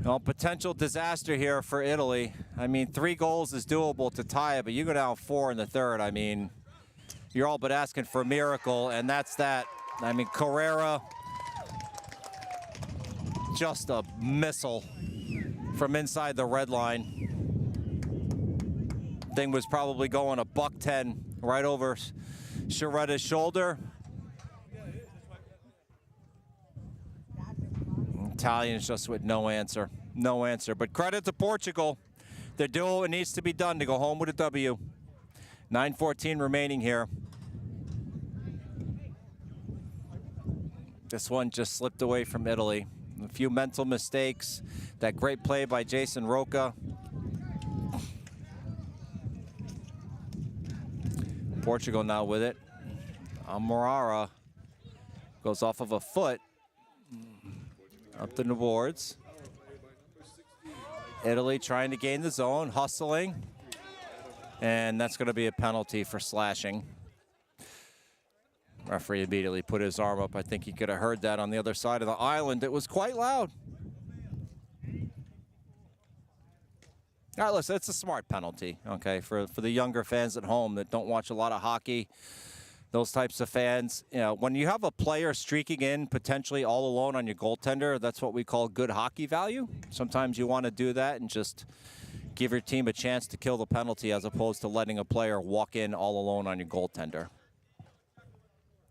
Well, potential disaster here for Italy. I mean, 3 goals is doable to tie it, but you go down 4 in the third. I mean, you're all but asking for a miracle, and that's that. I mean, Carrera, just a missile from inside the red line. Thing was probably going a $110 right over Sciaretta's shoulder. Italians just with no answer. No answer. But credit to Portugal. They're doing what needs to be done to go home with a W. 9:14 remaining here. This one just slipped away from Italy. A few mental mistakes. That great play by Jason Roca. Portugal now with it. Amorara goes off of a foot. Up the boards. Italy trying to gain the zone, hustling. And that's going to be a penalty for slashing. Referee immediately put his arm up. I think he could have heard that on the other side of the island. It was quite loud. All right, listen, it's a smart penalty, okay, for the younger fans at home that don't watch a lot of hockey. Those types of fans, you know, when you have a player streaking in potentially all alone on your goaltender, that's what we call good hockey value. Sometimes you want to do that and just give your team a chance to kill the penalty as opposed to letting a player walk in all alone on your goaltender.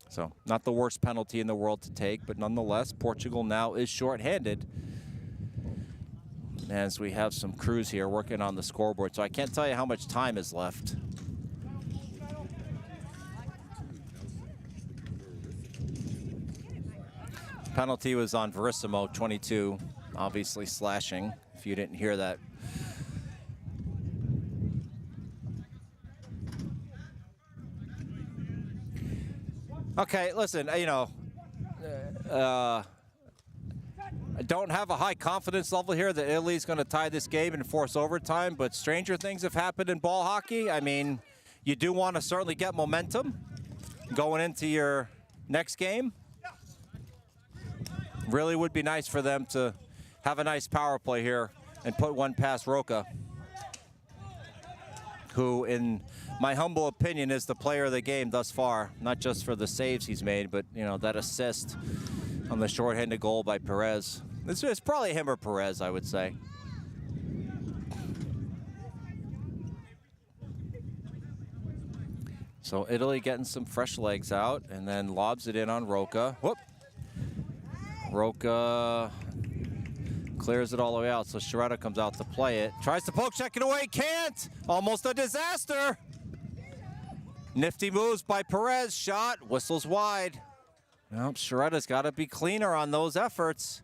So not the worst penalty in the world to take, but nonetheless, Portugal now is shorthanded as we have some crews here working on the scoreboard. So I can't tell you how much time is left. Penalty was on Verissimo, 22, obviously slashing, if you didn't hear that. Okay, listen, you know, I don't have a high confidence level here that Italy's going to tie this game and force overtime, but stranger things have happened in ball hockey. I mean, you do want to certainly get momentum going into your next game. Really would be nice for them to have a nice power play here and put one past Roca, who, in my humble opinion, is the player of the game thus far. Not just for the saves he's made, but, you know, that assist on the shorthanded goal by Perez. It's probably him or Perez, I would say. So Italy getting some fresh legs out and then lobs it in on Roca. Whoop. Roca clears it all the way out, so Shireta comes out to play it. Tries to poke check it away, can't! Almost a disaster! Nifty moves by Perez, shot, whistles wide. Nope, Shireta's got to be cleaner on those efforts.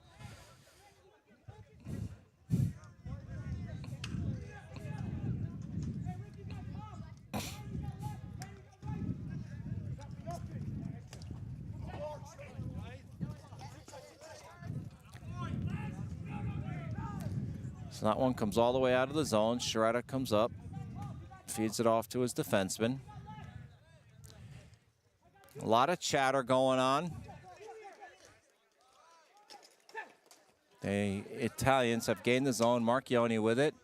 So that one comes all the way out of the zone. Shireta comes up, feeds it off to his defenseman. A lot of chatter going on. The Italians have gained the zone. Marchioni with it.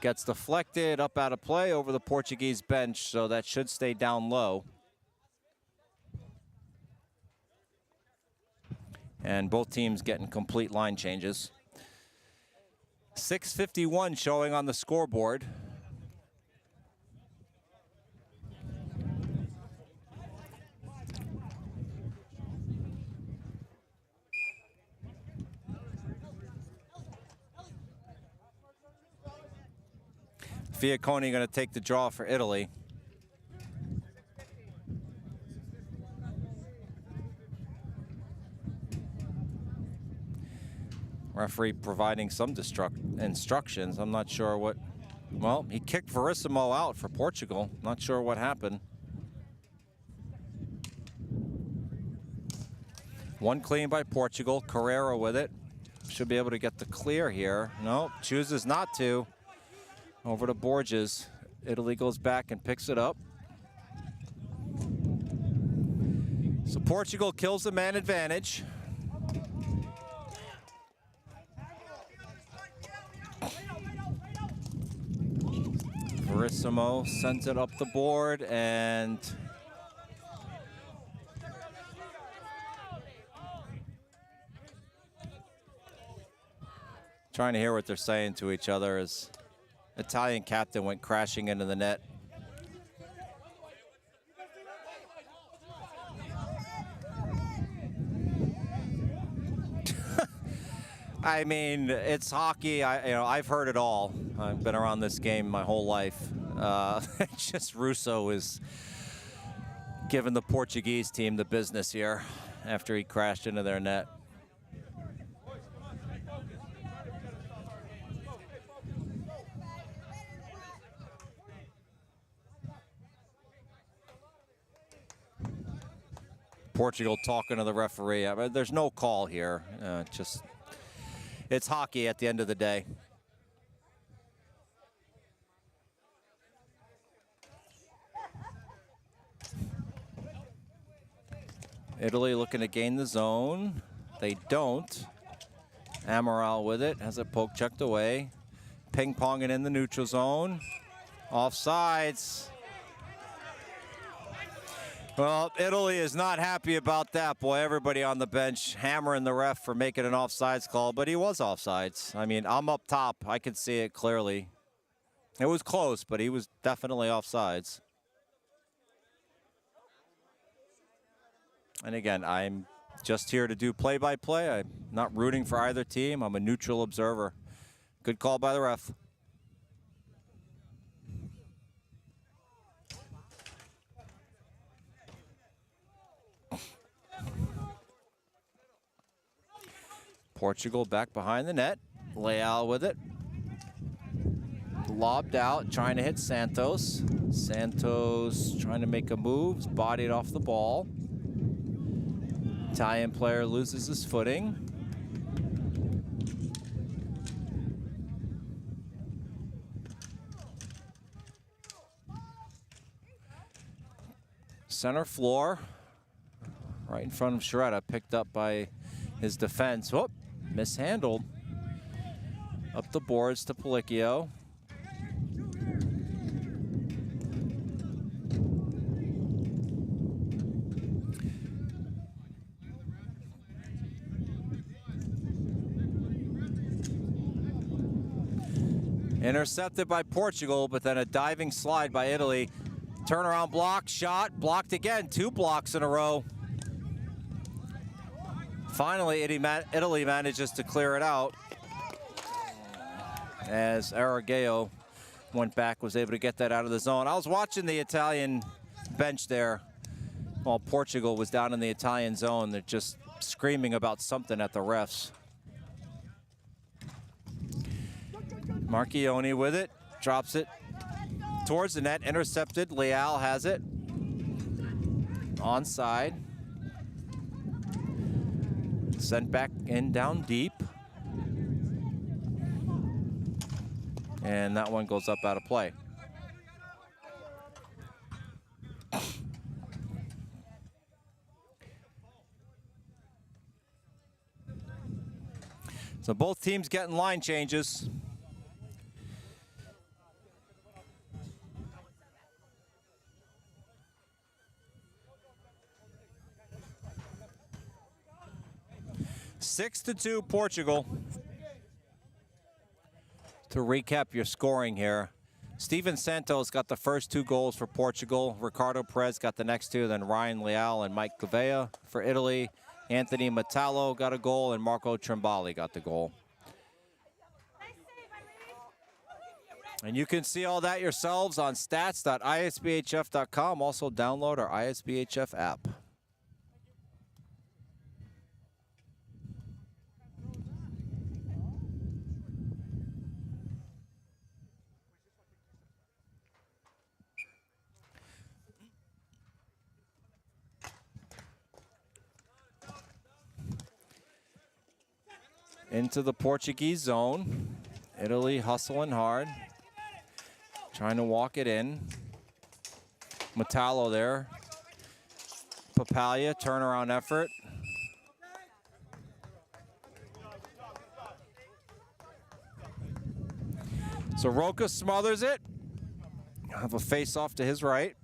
Gets deflected up out of play over the Portuguese bench, so that should stay down low. And both teams getting complete line changes. 6:51 showing on the scoreboard. Fiacconi going to take the draw for Italy. Referee providing some instructions. I'm not sure what. Well, he kicked Verissimo out for Portugal. Not sure what happened. One clean by Portugal. Carrera with it. Should be able to get the clear here. Nope, chooses not to. Over to Borges. Italy goes back and picks it up. So Portugal kills the man advantage. Verissimo sends it up the board and trying to hear what they're saying to each other as Italian captain went crashing into the net. I mean, it's hockey. I've heard it all. I've been around this game my whole life. It's just Russo is giving the Portuguese team the business here after he crashed into their net. Portugal talking to the referee. I mean, there's no call here. It's hockey at the end of the day. Italy looking to gain the zone. They don't. Amaral with it, has it poke checked away. Ping-ponging in the neutral zone. Offsides. Well, Italy is not happy about that. Boy, everybody on the bench hammering the ref for making an offsides call, but he was offsides. I mean, I'm up top. I could see it clearly. It was close, but he was definitely offsides. And again, I'm just here to do play-by-play. I'm not rooting for either team. I'm a neutral observer. Good call by the ref. Portugal back behind the net. Leal with it. Lobbed out, trying to hit Santos. Santos trying to make a move, bodied off the ball. Italian player loses his footing. Center floor, right in front of Shredda, picked up by his defense. Whoop, mishandled. Up the boards to Palicchio. Intercepted by Portugal, but then a diving slide by Italy. Turnaround block, shot, blocked again. 2 blocks in a row. Finally, Italy manages to clear it out as Aragao went back, was able to get that out of the zone. I was watching the Italian bench there while Portugal was down in the Italian zone. They're just screaming about something at the refs. Marchioni with it, drops it towards the net, intercepted. Leal has it. Onside. Sent back in down deep. And that one goes up out of play. So both teams getting line changes. Six to 2 Portugal. To recap your scoring here, Steven Santos got the first 2 goals for Portugal. Ricardo Perez got the next 2, then Ryan Leal and Mike Gouveia for Italy. Anthony Metallo got a goal, and Marco Trimbali got the goal. And you can see all that yourselves on stats.isbhf.com. Also download our ISBHF app. Into the Portuguese zone. Italy hustling hard. Trying to walk it in. Metallo there. Papalia, turnaround effort. So Roca smothers it. Have a face-off to his right.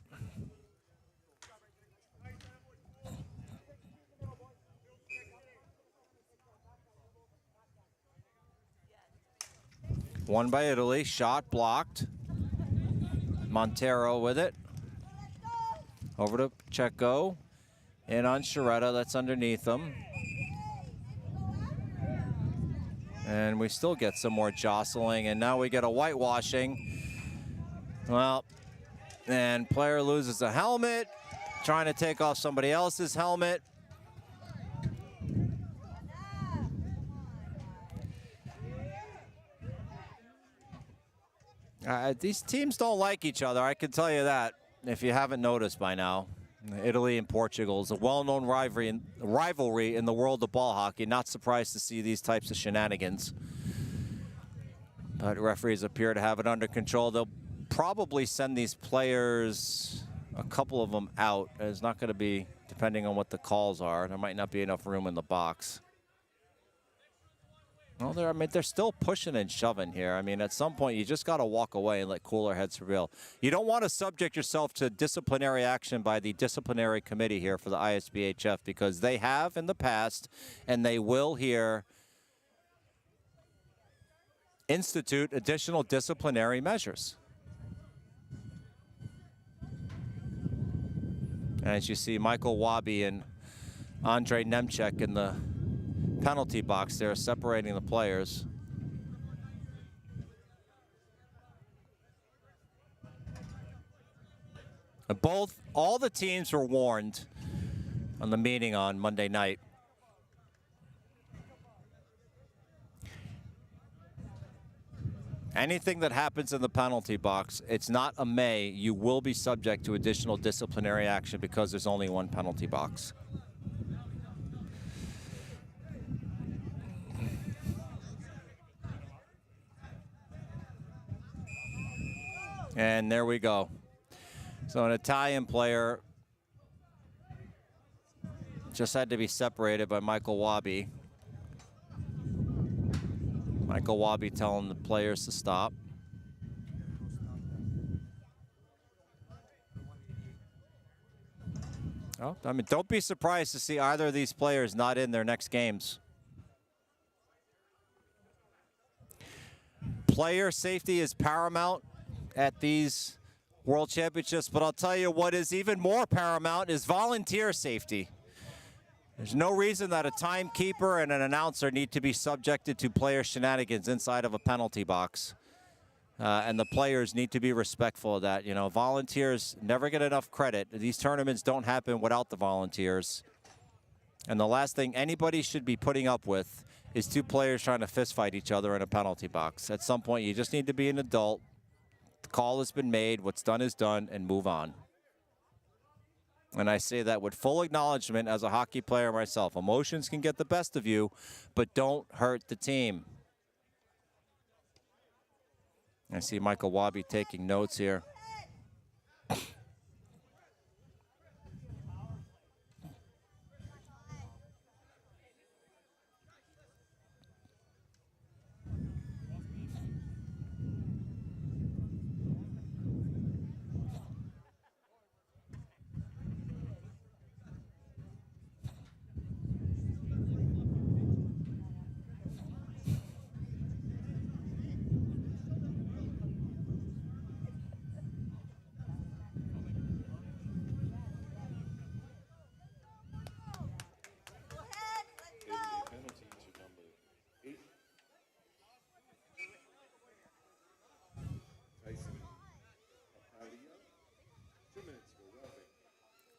Won by Italy, shot blocked. Montero with it. Over to Checo. In on Shredda, that's underneath him. And we still get some more jostling, and now we get a whitewashing. Well, and player loses a helmet, trying to take off somebody else's helmet. These teams don't like each other, I can tell you that, if you haven't noticed by now. Italy and Portugal is a well-known rivalry in the world of ball hockey. Not surprised to see these types of shenanigans. But referees appear to have it under control. They'll probably send these players, a couple of them, out. It's not going to be, depending on what the calls are. There might not be enough room in the box. Well, they're still pushing and shoving here. I mean, at some point, you just got to walk away and let cooler heads prevail. You don't want to subject yourself to disciplinary action by the disciplinary committee here for the ISBHF, because they have in the past, and they will here, institute additional disciplinary measures. As you see, Michael Wabi and Andrei Nemchek in the penalty box there, separating the players. All the teams were warned on the meeting on Monday night. Anything that happens in the penalty box, it's not a may, you will be subject to additional disciplinary action because there's only one penalty box. And there we go. So an Italian player just had to be separated by Michael Wabi. Michael Wabi telling the players to stop. Oh, I mean, don't be surprised to see either of these players not in their next games. Player safety is paramount at these World Championships, but I'll tell you what is even more paramount is volunteer safety. There's no reason that a timekeeper and an announcer need to be subjected to player shenanigans inside of a penalty box. And the players need to be respectful of that. You know, volunteers never get enough credit. These tournaments don't happen without the volunteers. And the last thing anybody should be putting up with is two players trying to fist fight each other in a penalty box. At some point, you just need to be an adult. The call has been made, what's done is done, and move on. And I say that with full acknowledgement as a hockey player myself. Emotions can get the best of you, but don't hurt the team. I see Michael Wabi taking notes here.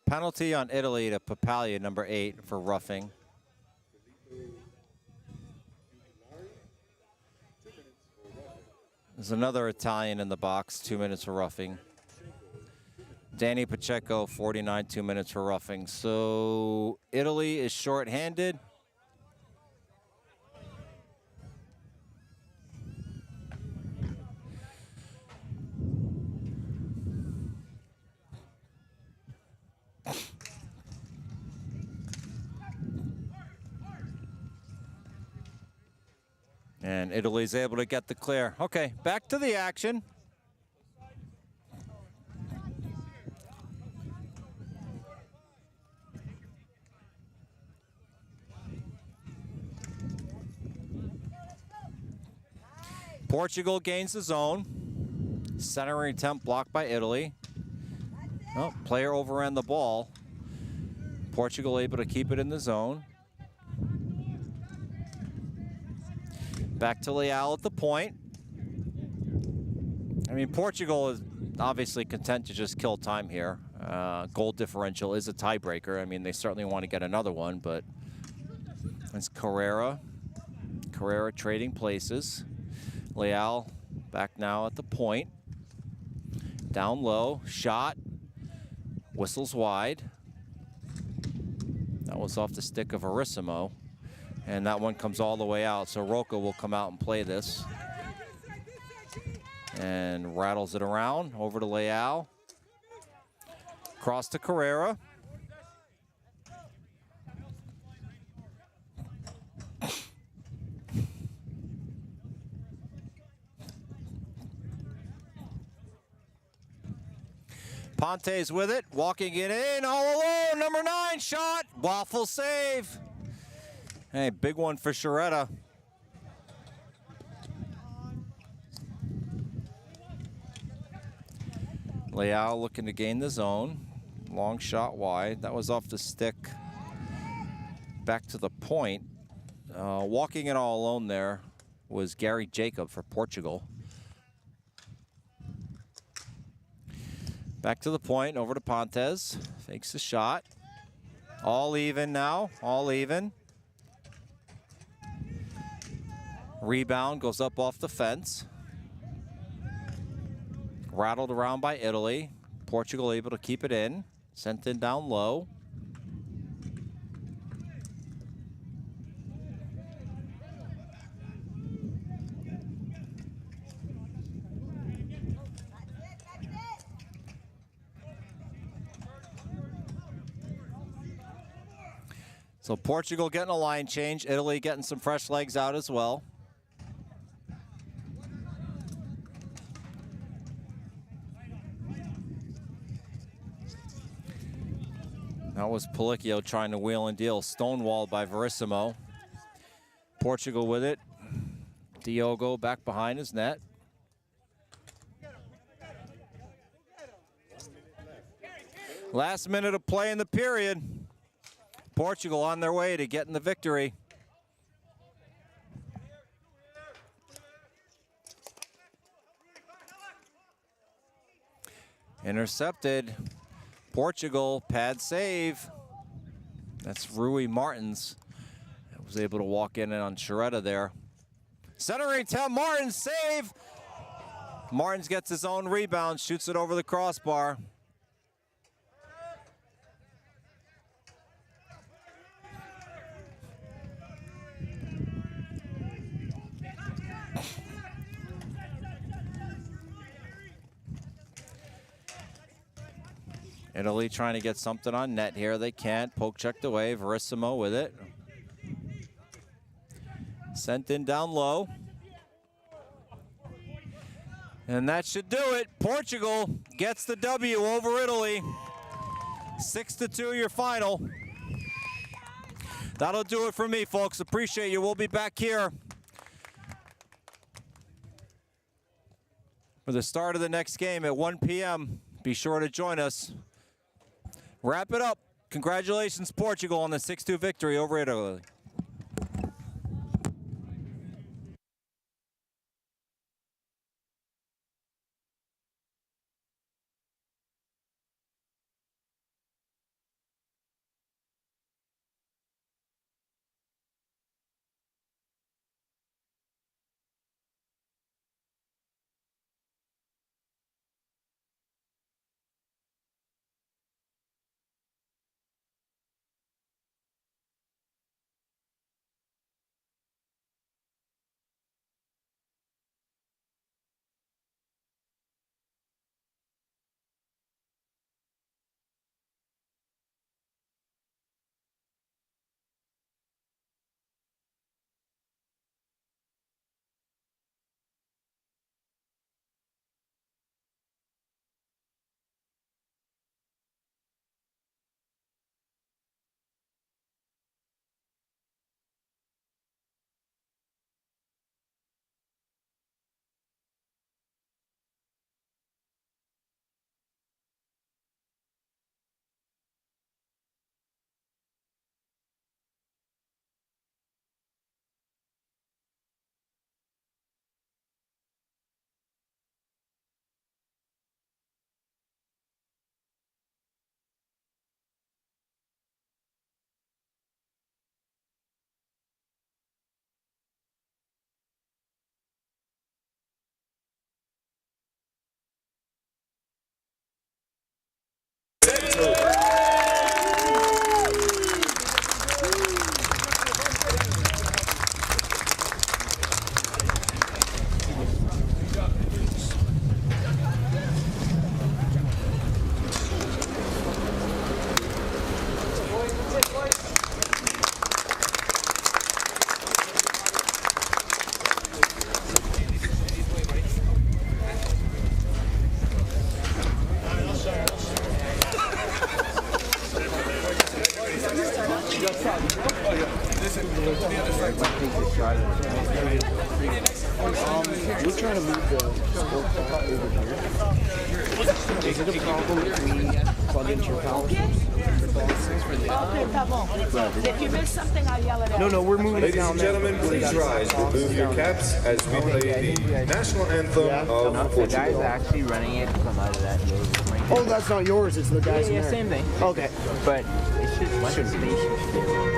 Penalty on Italy to Papalia, number 8, for roughing. There's another Italian in the box, 2 minutes for roughing. Danny Pacheco, 49, 2 minutes for roughing. So Italy is shorthanded. And Italy's able to get the clear. Okay, back to the action. Portugal gains the zone. Centering attempt blocked by Italy. Oh, player overran the ball. Portugal able to keep it in the zone. Back to Leal at the point. I mean, Portugal is obviously content to just kill time here. Goal differential is a tiebreaker. I mean, they certainly want to get another one, but it's Carrera. Carrera trading places. Leal back now at the point. Down low, shot. Whistles wide. That was off the stick of Verissimo. And that one comes all the way out. So Roca will come out and play this. And rattles it around over to Leal. Cross to Carrera. Ponte's with it, walking it in, all alone, number 9 shot, waffle save. Hey, big one for Sharetta. Leal looking to gain the zone. Long shot wide, that was off the stick. Back to the point. Walking it all alone there was Gary Jacob for Portugal. Back to the point, over to Pontes. Fakes the shot. All even now, all even. Rebound goes up off the fence. Rattled around by Italy. Portugal able to keep it in. Sent in down low. So Portugal getting a line change, Italy getting some fresh legs out as well. That was Palicchio trying to wheel and deal, stonewalled by Verissimo. Portugal with it. Diogo back behind his net. Last minute of play in the period. Portugal on their way to getting the victory. Intercepted. Portugal, pad save. That's Rui Martins. Was able to walk in on Sharetta there. Centering to Martins, save. Martins gets his own rebound, shoots it over the crossbar. Italy trying to get something on net here. They can't. Poke checked away. Verissimo with it. Sent in down low. And that should do it. Portugal gets the W over Italy. 6-2 your final. That'll do it for me, folks. Appreciate you. We'll be back here for the start of the next game at 1 p.m. Be sure to join us. Wrap it up. Congratulations, Portugal, on the 6-2 victory over Italy. We're trying to move the sport clock over here. Is it a problem if we plug into your power source? Okay, tá bom. If you miss something, I'll yell it out. No, we're moving it Ladies down and there. gentlemen, please rise. Remove your caps as we play the national anthem of The guy's Portugal. actually running it from out of that hill. Oh, that's not yours. It's the guys in there. Same thing. Okay. But it should one station should be able to